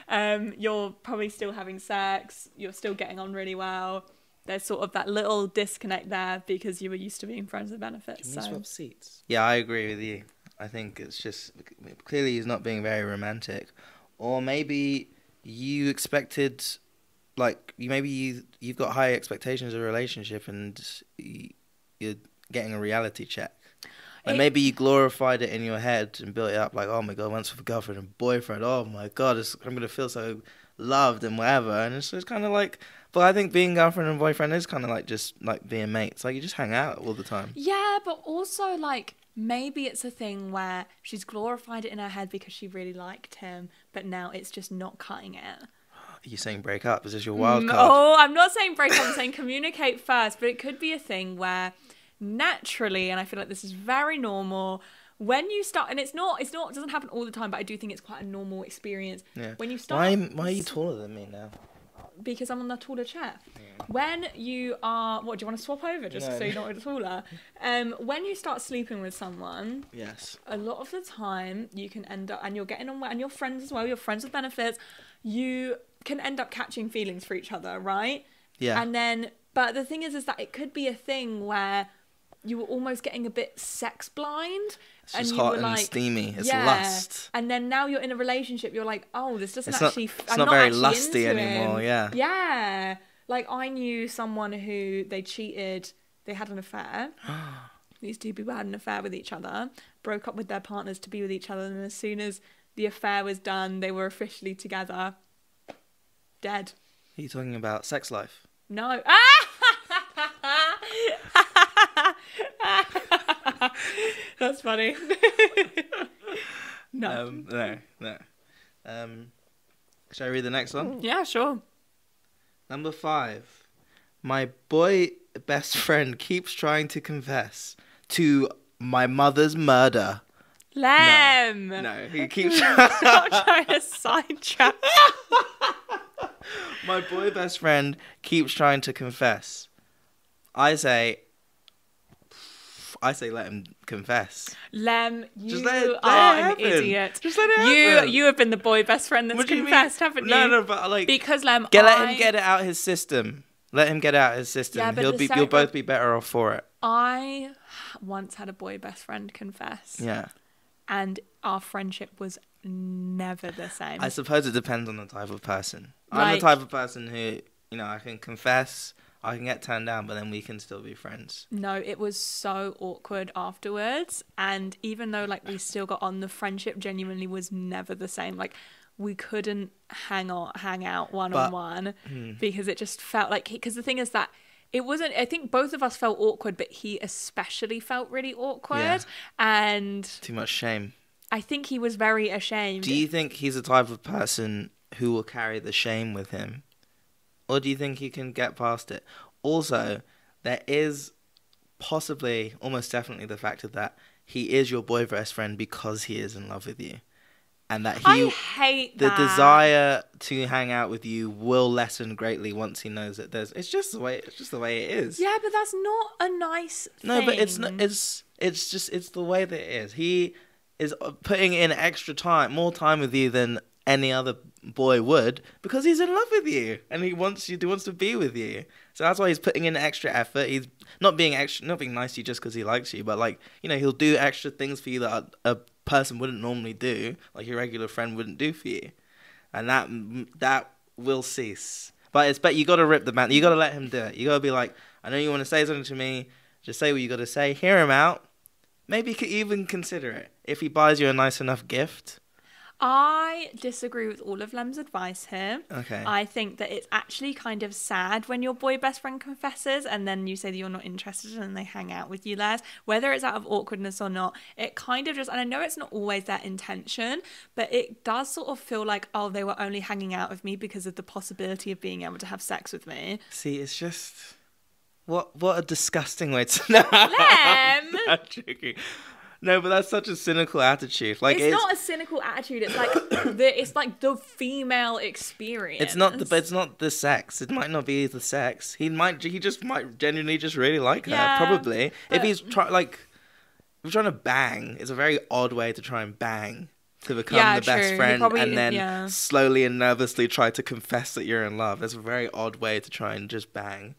saying. You're probably still having sex, you're still getting on really well. There's sort of that little disconnect there because you were used to being friends with benefits. Can we swap seats? Yeah, I agree with you. I think it's just, clearly he's not being very romantic. Or maybe you expected, like, you've got high expectations of a relationship and you're getting a reality check. Like maybe you glorified it in your head and built it up like, oh my god, once with a girlfriend and boyfriend, oh my god, I'm going to feel so loved and whatever. And it's just kind of like, but I think being girlfriend and boyfriend is kind of like just like being mates. Like you just hang out all the time. Yeah, but also like maybe it's a thing where she's glorified it in her head because she really liked him, but now it's just not cutting it. Are you saying break up? Is this your wild card? Oh, I'm not saying break up. I'm saying communicate first. But it could be a thing where naturally, and I feel like this is very normal, when you start, and it doesn't happen all the time, but I do think it's quite a normal experience. Yeah. When you start, why are you taller than me now? Because I'm on the taller chair. Yeah. When you are, what, do you want to swap over just so you're not taller? When you start sleeping with someone, yes, a lot of the time you can end up, and you're getting on well, and you're friends as well, you're friends with benefits, you can end up catching feelings for each other, right? Yeah. And then, but the thing is that it could be a thing where you were almost getting a bit sex blind. It's just hot and steamy. It's lust. And then now you're in a relationship, you're like, oh, this doesn't it's actually... It's not very lusty anymore, yeah. Yeah. Like, I knew someone who they cheated, they had an affair. These two people had an affair with each other, broke up with their partners to be with each other, and as soon as the affair was done, they were officially together. Dead. Are you talking about sex life? No. That's funny. No. No. Shall I read the next one? Yeah, sure. Number 5. My boy best friend keeps trying to confess to my mother's murder. Lem! No, he keeps Stop trying to sidetrack. My boy best friend keeps trying to confess. I say let him confess. Lem, you are an idiot. Just let it happen. You have been the boy best friend that's confessed, haven't you? No, but like... Because, Lem, let him get it out his system. Let him get it out his system. Yeah, but you'll both be better off for it. I once had a boy best friend confess. Yeah. And our friendship was never the same. I suppose it depends on the type of person. I'm the type of person who, I can confess, I can get turned down, but then we can still be friends. No, it was so awkward afterwards. And even though, we still got on, the friendship genuinely was never the same. We couldn't hang out one-on-one because it just felt like... Because the thing is that it wasn't, I think both of us felt awkward, but he especially felt really awkward. Yeah. And Too much shame. I think he was very ashamed. Do you think he's the type of person who will carry the shame with him? Or do you think he can get past it? Also, there is possibly, almost definitely, the factor that he is your boy best friend because he is in love with you. And that I hate the that. desire to hang out with you will lessen greatly once he knows that it's just the way it is. Yeah, but that's not a nice thing. No, but it's the way that it is. He is putting in extra time, more time with you than any other boy would, because he's in love with you and he wants to be with you. So that's why he's putting in extra effort. He's not being nice to you just because he likes you, but like, you know, he'll do extra things for you that a person wouldn't normally do, like your regular friend wouldn't do for you, and that will cease. But you got to rip the man. You got to let him do it. You got to be like, I know you want to say something to me. Just say what you got to say. Hear him out. Maybe you could even consider it if he buys you a nice enough gift. I disagree with all of Lem's advice here. Okay. I think that it's actually kind of sad when your boy best friend confesses and then you say that you're not interested and they hang out with you less. Whether it's out of awkwardness or not, it kind of just, and I know it's not always their intention, but it does sort of feel like, oh, they were only hanging out with me because of the possibility of being able to have sex with me. See, it's just, what a disgusting way to... No, Lem! I'm not joking. No, but that's such a cynical attitude. Like it's not a cynical attitude. It's like it's like the female experience. It's not the sex. It might not be the sex. He just might genuinely just really like her. Yeah, probably. If he's trying to bang, it's a very odd way to try and bang to become the best true. friend, and then slowly and nervously try to confess that you're in love. It's a very odd way to try and just bang.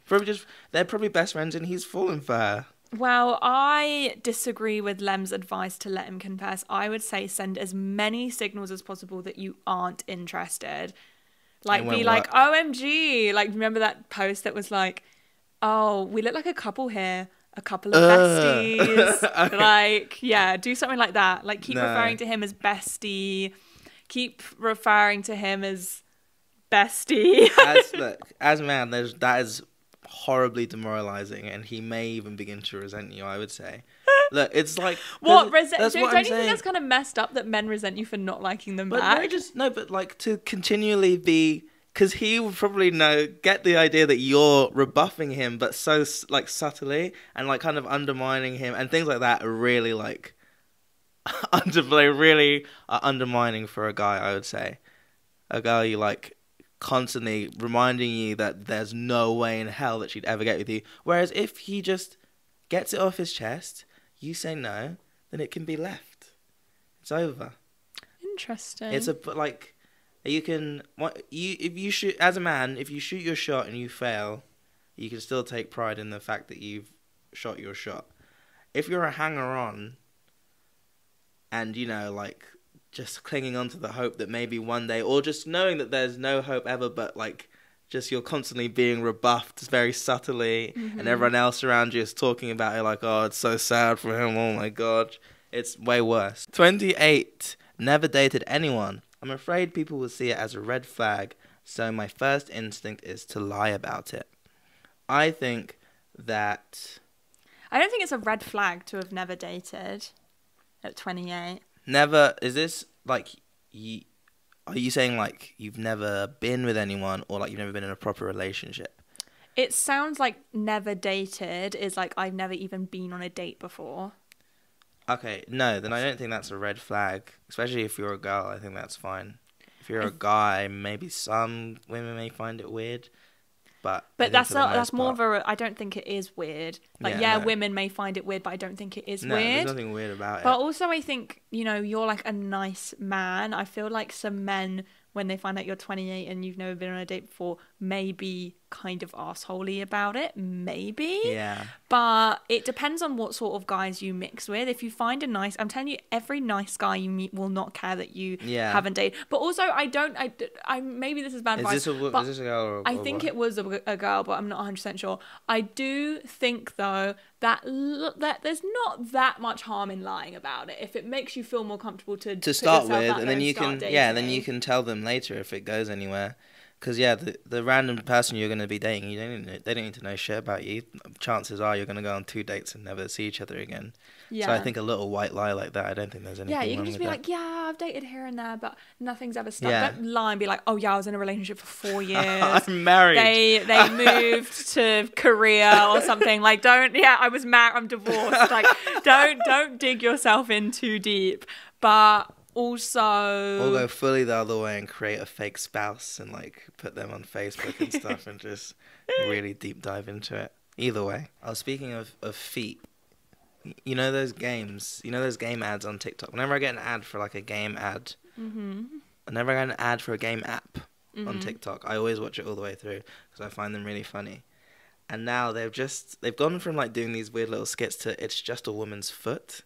They're probably best friends, and he's fallen for her. Well, I disagree with Lem's advice to let him confess. I would say send as many signals as possible that you aren't interested. Like, be like, OMG. Like, remember that post that was like, oh, we look like a couple here. A couple of besties. Like, yeah, do something like that. Like, keep referring to him as bestie. Keep referring to him as bestie. As a man, that is horribly demoralizing, and he may even begin to resent you, I would say. Look, it's like... What? Don't you think that's kind of messed up that men resent you for not liking them back? But like to continually be... Because he would probably get the idea that you're rebuffing him, but so like subtly, and like kind of undermining him, and things like that are really like... really are undermining for a guy, I would say. A guy you like... constantly reminding you that there's no way in hell that she'd ever get with you. Whereas if he just gets it off his chest, you say no, then it can be left. It's over. Interesting. It's like you can if you shoot as a man, if you shoot your shot and you fail, you can still take pride in the fact that you've shot your shot. If you're a hanger-on, and like just clinging on to the hope that maybe one day, or just knowing that there's no hope ever, but like just you're constantly being rebuffed very subtly, and everyone else around you is talking about it like, oh, it's so sad for him, oh my god. It's way worse. 28. Never dated anyone. I'm afraid people will see it as a red flag, so my first instinct is to lie about it. I think that... I don't think it's a red flag to have never dated at 28. Never, is this like, are you saying like you've never been with anyone, or like you've never been in a proper relationship? It sounds like never dated is like I've never even been on a date before. Okay, no, then I don't think that's a red flag, especially if you're a girl. I think that's fine. If you're a guy, maybe some women may find it weird. But that's more of a... I don't think it is weird. Like, women may find it weird, but I don't think it is weird. There's nothing weird about it. But also I think, you're like a nice man. I feel like some men, when they find out you're 28 and you've never been on a date before, may be kind of arseholey about it. Maybe. Yeah. But it depends on what sort of guys you mix with. If you find a nice... I'm telling you, every nice guy you meet will not care that you haven't dated. But also, I maybe this is bad advice. Is this a girl or I think it was a girl, but I'm not 100% sure. I do think, though, that there's not that much harm in lying about it. If it makes you feel more comfortable to start with, and then you can then you can tell them later if it goes anywhere. Because the random person you're going to be dating, they don't need to know shit about you. Chances are you're going to go on 2 dates and never see each other again. Yeah. So I think a little white lie like that, I don't think there's anything Yeah, you wrong can just with be that. like, yeah, I've dated here and there, but nothing's ever stuck. Yeah. Don't lie and be like, oh yeah, I was in a relationship for 4 years. I'm married. They moved to Korea or something. Like, I was married, I'm divorced. Like, don't dig yourself in too deep. But also, Or go fully the other way and create a fake spouse and like put them on Facebook and stuff and just really deep dive into it. Either way. I was speaking of feet. You know those games? You know those game ads on TikTok? Whenever I get an ad for like a game ad, whenever I get an ad for a game app on TikTok, I always watch it all the way through because I find them really funny. And now they've gone from like doing these weird little skits to it's just a woman's foot.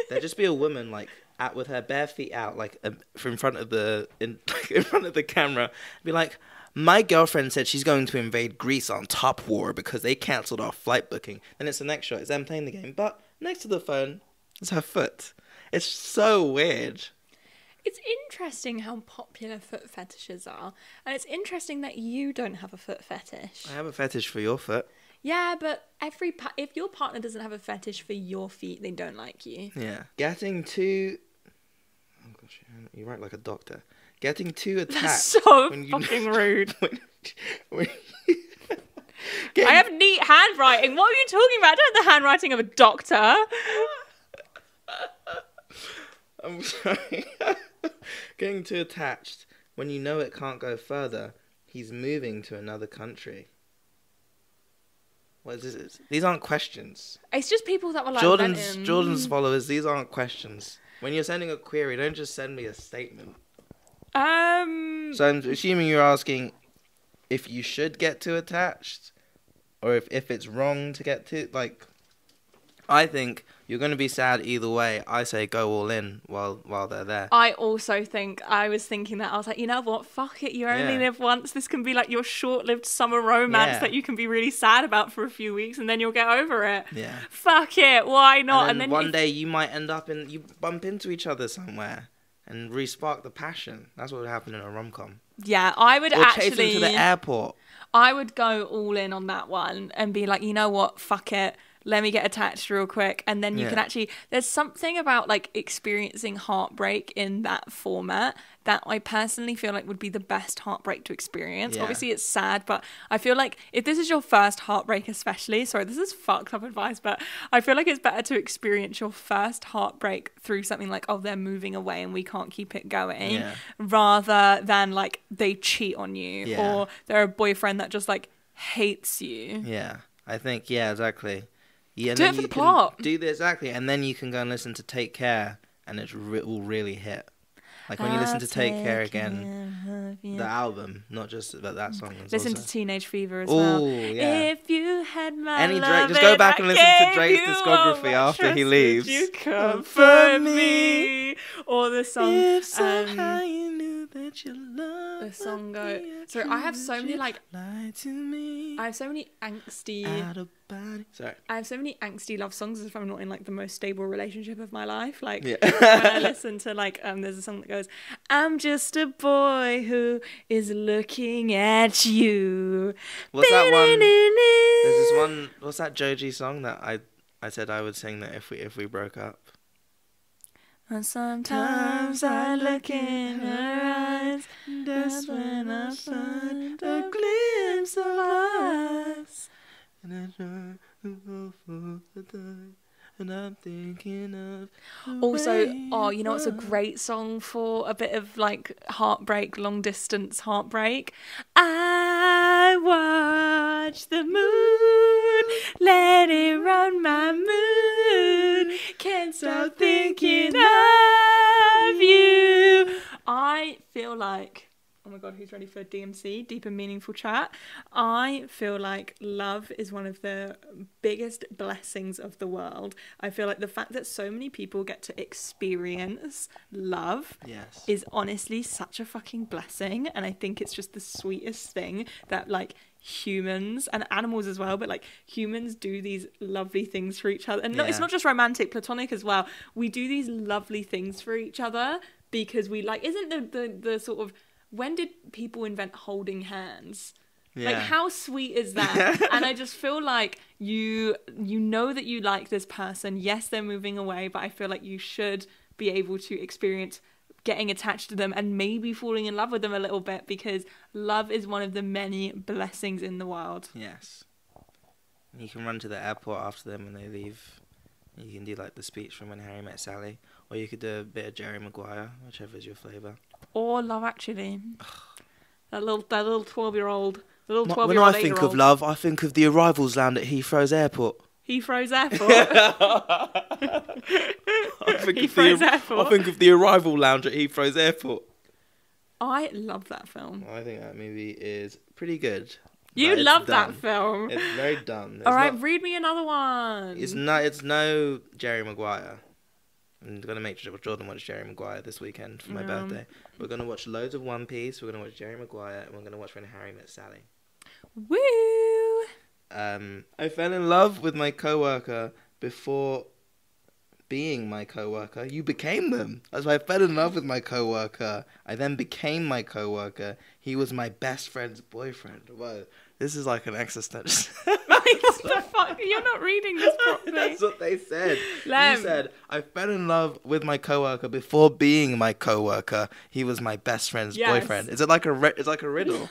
There'd just be a woman like with her bare feet out, like in front of the camera, be like, my girlfriend said she's going to invade Greece on Top War because they cancelled our flight booking. Then it's the next shot, it's them playing the game, but next to the phone is her foot. It's so weird. It's interesting how popular foot fetishes are, and it's interesting that you don't have a foot fetish. I have a fetish for your foot. Yeah, but if your partner doesn't have a fetish for your feet, they don't like you. Yeah. Getting too... Oh gosh, you write like a doctor. Getting too attached... That's so fucking rude. I have neat handwriting. What are you talking about? I don't have the handwriting of a doctor. I'm sorry. Getting too attached when you know it can't go further. He's moving to another country. What is this? These aren't questions. It's just people that were like Jordan's followers. These aren't questions. When you're sending a query, don't just send me a statement. So I'm assuming you're asking if you should get too attached, or if it's wrong to get too like. I think you're going to be sad either way. I say go all in while they're there. I also think, I was thinking that. I was like, you know what? Fuck it. You only live once. This can be like your short-lived summer romance that you can be really sad about for a few weeks and then you'll get over it. Yeah. Fuck it. Why not? And then one day you might end up you bump into each other somewhere and re-spark the passion. That's what would happen in a rom-com. Yeah, I would chase them to the airport. I would go all in on that one and be like, you know what? Fuck it. Let me get attached real quick. And then you can actually, there's something about like experiencing heartbreak in that format that I personally feel like would be the best heartbreak to experience. Yeah. Obviously it's sad, but I feel like if this is your first heartbreak especially, sorry, this is fucked up advice, but I feel like it's better to experience your first heartbreak through something like, oh, they're moving away and we can't keep it going, rather than like they cheat on you or they're a boyfriend that just like hates you. Yeah, I think, exactly. Yeah, do it for the plot. Do this, exactly. And then you can go and listen to Take Care and it will really hit. Like when you listen to Take Care again, the album, not just that song. Listen to Teenage Fever as well. Yeah. If you had my Any love, Drake, just go back and listen to Drake's you discography after he leaves. You comfort me. Or the song. If somehow you knew that you loved the song go. So I have so many like. Lie to me. I have so many angsty. Out of body. Sorry. I have so many angsty love songs as if I'm not in like the most stable relationship of my life. Like when I listen to like there's a song that goes, I'm just a boy who is looking at you. What's that one? There's this one. What's that Joji song that I said I would sing that if we broke up? And sometimes I look in her eyes, that's when I find a glimpse of us. And I try to go for the time, and I'm thinking of. Also, you know what's a great song for a bit of like heartbreak, long distance heartbreak? I watch the moon, let it run my moon, can't stop thinking of you. I feel like, oh my god, who's ready for DMC, deep and meaningful chat? I feel like love is one of the biggest blessings of the world. I feel like the fact that so many people get to experience love is honestly such a fucking blessing, and I think it's just the sweetest thing that like humans and animals as well, but like humans do these lovely things for each other, and it's not just romantic, platonic as well. We do these lovely things for each other because we like, isn't the sort of, I don't know, the when did people invent holding hands? Yeah. Like, how sweet is that? And I just feel like you know that you like this person. Yes, they're moving away, but I feel like you should be able to experience getting attached to them and maybe falling in love with them a little bit, because love is one of the many blessings in the world. Yes. You can run to the airport after them when they leave. You can do like the speech from When Harry Met Sally, or you could do a bit of Jerry Maguire, whichever is your flavour. Or Love Actually. that little 12-year-old. The little 12-year-old. When I think of love, I think of the arrivals lounge at Heathrow's airport. Heathrow's Airport. I think of the arrival lounge at Heathrow's Airport. I love that film. I think that movie is pretty good. You love that film. It's very dumb. All right, read me another one. It's no Jerry Maguire. I'm going to make sure Jordan watch Jerry Maguire this weekend for my birthday. We're going to watch loads of One Piece. We're going to watch Jerry Maguire. And we're going to watch When Harry Met Sally. Woo! I fell in love with my coworker before being my coworker. You became them. That's why I fell in love with my coworker. I then became my coworker. He was my best friend's boyfriend. Whoa, this is like an existential. What the fuck? You're not reading this properly. That's what they said. You said, I fell in love with my coworker before being my coworker. He was my best friend's boyfriend. Is it like it's like a riddle?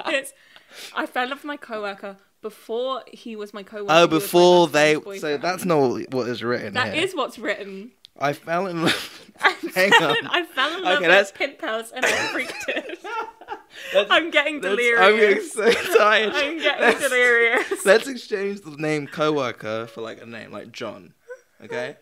It's, I fell in love with my coworker before he was my coworker. Oh, before they. So that's not what is written. That is what's written. I fell in love. I fell in love with Pimp House and I freaked it. I'm getting delirious. I'm getting so tired. I'm getting delirious. Let's exchange the name coworker for like a name like John. Okay?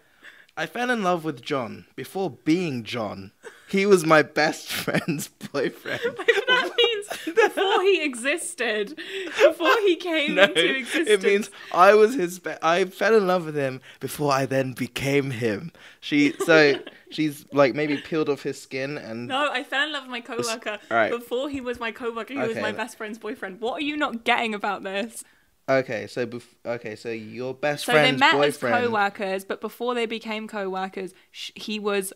I fell in love with John before being John. He was my best friend's boyfriend. That means before he existed. Before he came into existence. It means I was I fell in love with him before I then became him. She's like maybe peeled off his skin and... No, I fell in love with my coworker before he was my coworker. He was my best friend's boyfriend. What are you not getting about this? Okay, so your best friend's boyfriend... So they met as co-workers, but before they became co-workers, he was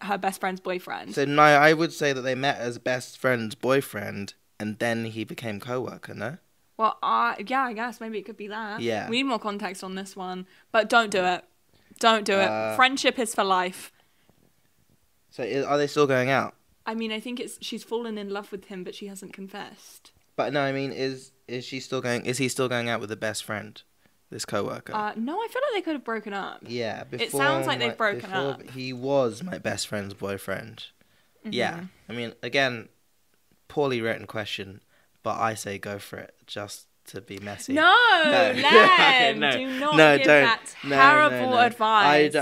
her best friend's boyfriend. So no, I would say that they met as best friend's boyfriend, and then he became co-worker, no? Well, yeah, I guess maybe it could be that. Yeah. We need more context on this one, but don't do it. Don't do it. Friendship is for life. So are they still going out? I mean, I think she's fallen in love with him, but she hasn't confessed. But no, I mean, is he still going out with the best friend, this coworker? No, I feel like they could have broken up. Yeah, it sounds like they've broken up. He was my best friend's boyfriend. Mm-hmm. Yeah, I mean, again, poorly written question, but I say go for it just to be messy. No, Len, no, do not give don't. that terrible advice.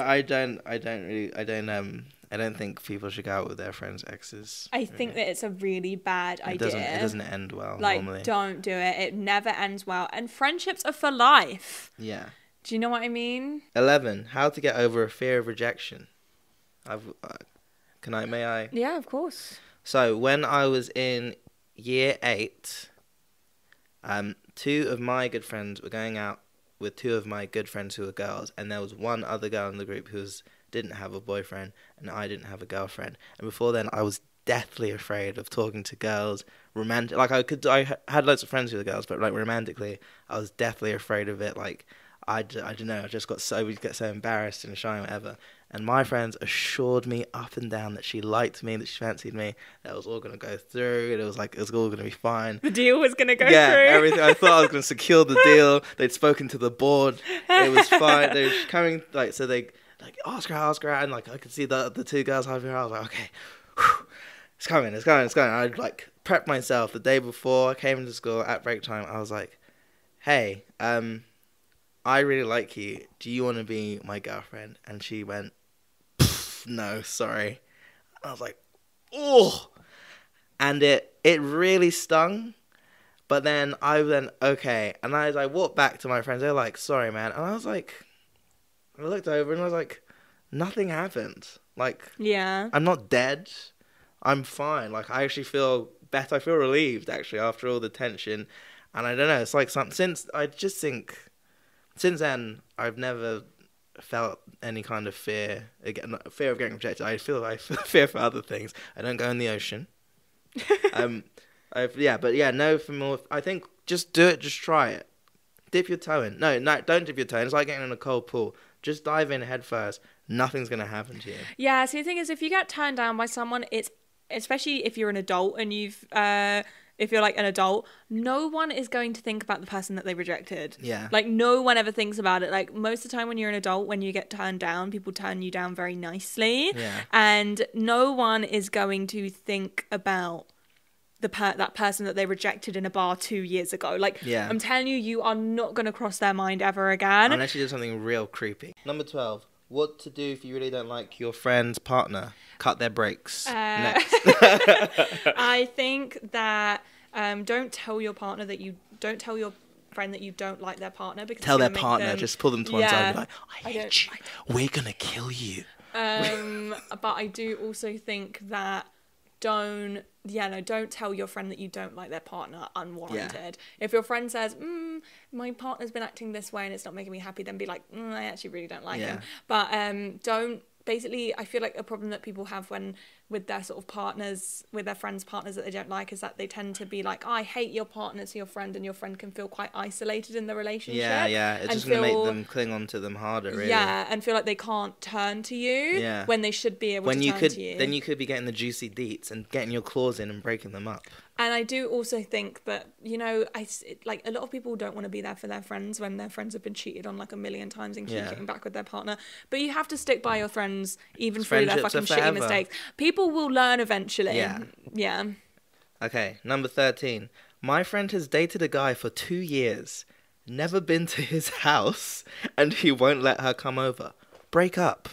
I don't think people should go out with their friends' exes. I think that it's a really bad idea. It doesn't end well, like, normally. Don't do it. It never ends well. And friendships are for life. Yeah. Do you know what I mean? 11. How to get over a fear of rejection. May I? Yeah, of course. So, when I was in year 8, two of my good friends were going out with two of my good friends who were girls, and there was one other girl in the group who didn't have a boyfriend, and I didn't have a girlfriend. And before then, I was deathly afraid of talking to girls romantic. Like I had loads of friends who were girls, but like romantically, I was deathly afraid of it. Like I don't know, we'd get so embarrassed and shy and whatever. And my friends assured me up and down that she liked me, that she fancied me, that it was all going to go through, and it was all going to be fine. The deal was going to go through. Yeah, everything. I thought I was going to secure the deal. They'd spoken to the board. It was fine. They were coming, so they ask her out, and like I could see the two girls having her. I was like, okay, whew, it's coming. I'd like prepped myself the day before I came into school at break time. I was like, hey, I really like you. Do you want to be my girlfriend? And she went, no, sorry. And I was like, oh, and it really stung. But then okay, and I walked back to my friends. They were like, sorry, man. And I was like, I looked over and I was like, nothing happened. Like, yeah, I'm not dead. I'm fine. Like, I actually feel better. I feel relieved, actually, after all the tension. And I don't know, it's like since then, I've never felt any kind of fear, again, fear of getting rejected. I feel fear for other things. I don't go in the ocean. No, for more. I think just do it. Just try it. Dip your toe in. No, don't dip your toe in. It's like getting in a cold pool. Just dive in head first. Nothing's gonna happen to you. Yeah. So the thing is, if you get turned down by someone, it's especially if you're an adult and if you're like an adult, no one is going to think about the person that they rejected. Yeah. Like no one ever thinks about it. Like most of the time when you're an adult, when you get turned down, people turn you down very nicely. Yeah. And no one is going to think about that person that they rejected in a bar 2 years ago. Like, yeah. I'm telling you, you are not going to cross their mind ever again. Unless you did something real creepy. Number 12. What to do if you really don't like your friend's partner? Cut their brakes. Next. I think that don't tell your friend that you don't like their partner, because tell their partner, just pull them to one side and be like, I hate you. We're gonna kill you. But I do also think that don't tell your friend that you don't like their partner unwarranted. If your friend says, my partner's been acting this way and it's not making me happy, then be like, I actually really don't like him. But basically, I feel like a problem that people have with their sort of partners, with their friends' partners that they don't like, is that they tend to be like, I hate your partner to your friend, and your friend can feel quite isolated in the relationship. Yeah. It's just going to make them cling on to them harder, really. Yeah, and feel like they can't turn to you when they should be able to turn to you. Then you could be getting the juicy deets and getting your claws in and breaking them up. And I do also think that, a lot of people don't want to be there for their friends when their friends have been cheated on like a million times and keep getting back with their partner. But you have to stick by your friends even through their fucking shitty mistakes. People will learn eventually. Yeah. Okay, number 13. My friend has dated a guy for 2 years, never been to his house, and he won't let her come over. Break up.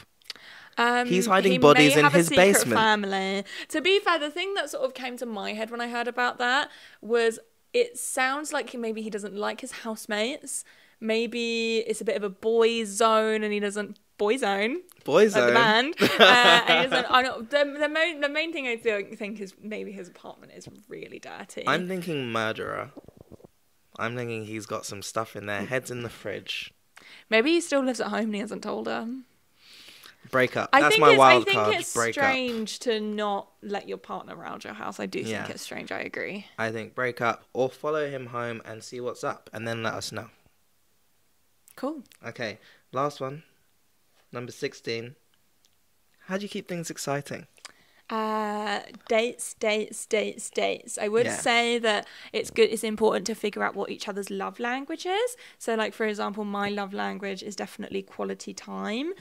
He's hiding bodies in his basement. Family. To be fair, the thing that sort of came to my head when I heard about that was, it sounds like maybe he doesn't like his housemates. Maybe it's a bit of a boy zone, and he doesn't the band. And he doesn't. The main thing I think is maybe his apartment is really dirty. I'm thinking murderer. I'm thinking he's got some stuff in there. Head's in the fridge. Maybe he still lives at home and he hasn't told her. Break up. That's my wild card. I think it's strange to not let your partner around your house. I do think it's strange. I agree. I think break up, or follow him home and see what's up, and then let us know. Cool. Okay, last one. Number 16. How do you keep things exciting? Dates. I would say that it's important to figure out what each other's love language is. So like, for example, my love language is definitely quality time.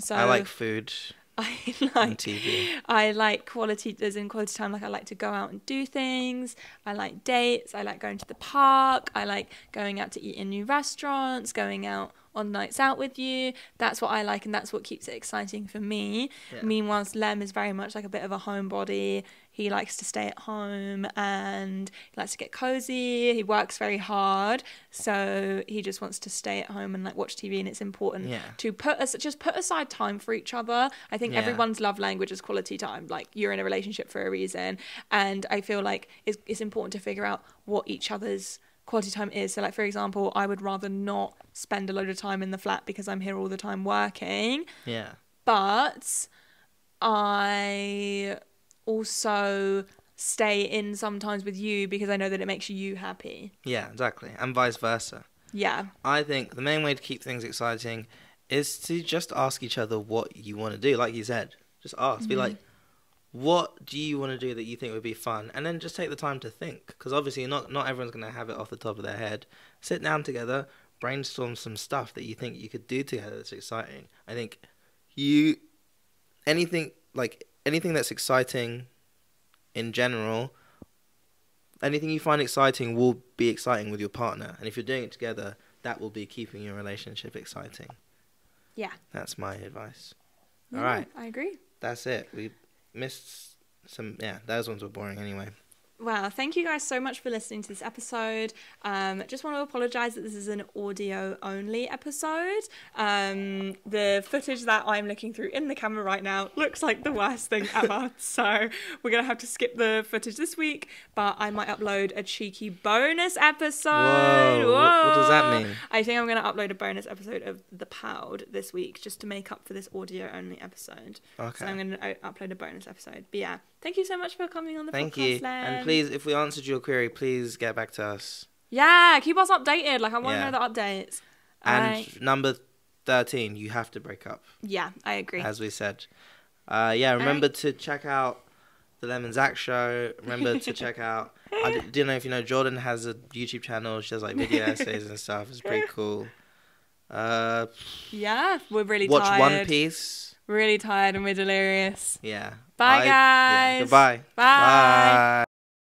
So I like food. And TV. I like quality time. Like, I like to go out and do things. I like dates. I like going to the park. I like going out to eat in new restaurants, going out on nights out with you. That's what I like, and that's what keeps it exciting for me. Meanwhile, Lem is very much like a bit of a homebody. He likes to stay at home and he likes to get cozy. He works very hard, so he just wants to stay at home and like watch TV. And it's important to put aside time for each other. I think everyone's love language is quality time. Like, you're in a relationship for a reason, and I feel like it's important to figure out what each other's quality time is. So like, for example, I would rather not spend a load of time in the flat because I'm here all the time working. But I also stay in sometimes with you because I know that it makes you happy. Yeah, exactly. And vice versa. Yeah. I think the main way to keep things exciting is to just ask each other what you want to do. Like you said, just ask. Be like, what do you want to do that you think would be fun? And then just take the time to think. Because obviously not everyone's going to have it off the top of their head. Sit down together, brainstorm some stuff that you think you could do together that's exciting. I think anything that's exciting in general, anything you find exciting will be exciting with your partner. And if you're doing it together, that will be keeping your relationship exciting. Yeah. That's my advice. All right. I agree. That's it. We missed some, those ones were boring anyway. Wow, thank you guys so much for listening to this episode. Just want to apologise that this is an audio-only episode. The footage that I'm looking through in the camera right now looks like the worst thing ever, so we're going to have to skip the footage this week, but I might upload a cheeky bonus episode. Whoa. What does that mean? I think I'm going to upload a bonus episode of The Powd this week, just to make up for this audio-only episode. Okay. So I'm going to upload a bonus episode. But yeah, thank you so much for coming on the podcast. Thank you. Len. And please, if we answered your query, please get back to us. Yeah, keep us updated. Like, I want to know the updates. And number 13, you have to break up. Yeah, I agree. As we said. Remember to check out the Lemon Zach show. Remember to check out... I don't know if you know, Jordan has a YouTube channel. She does like video essays and stuff. It's pretty cool. Yeah, we're really watch tired. One Piece. Really tired and we're delirious. Yeah. Bye, guys. Yeah, goodbye. Bye. Bye.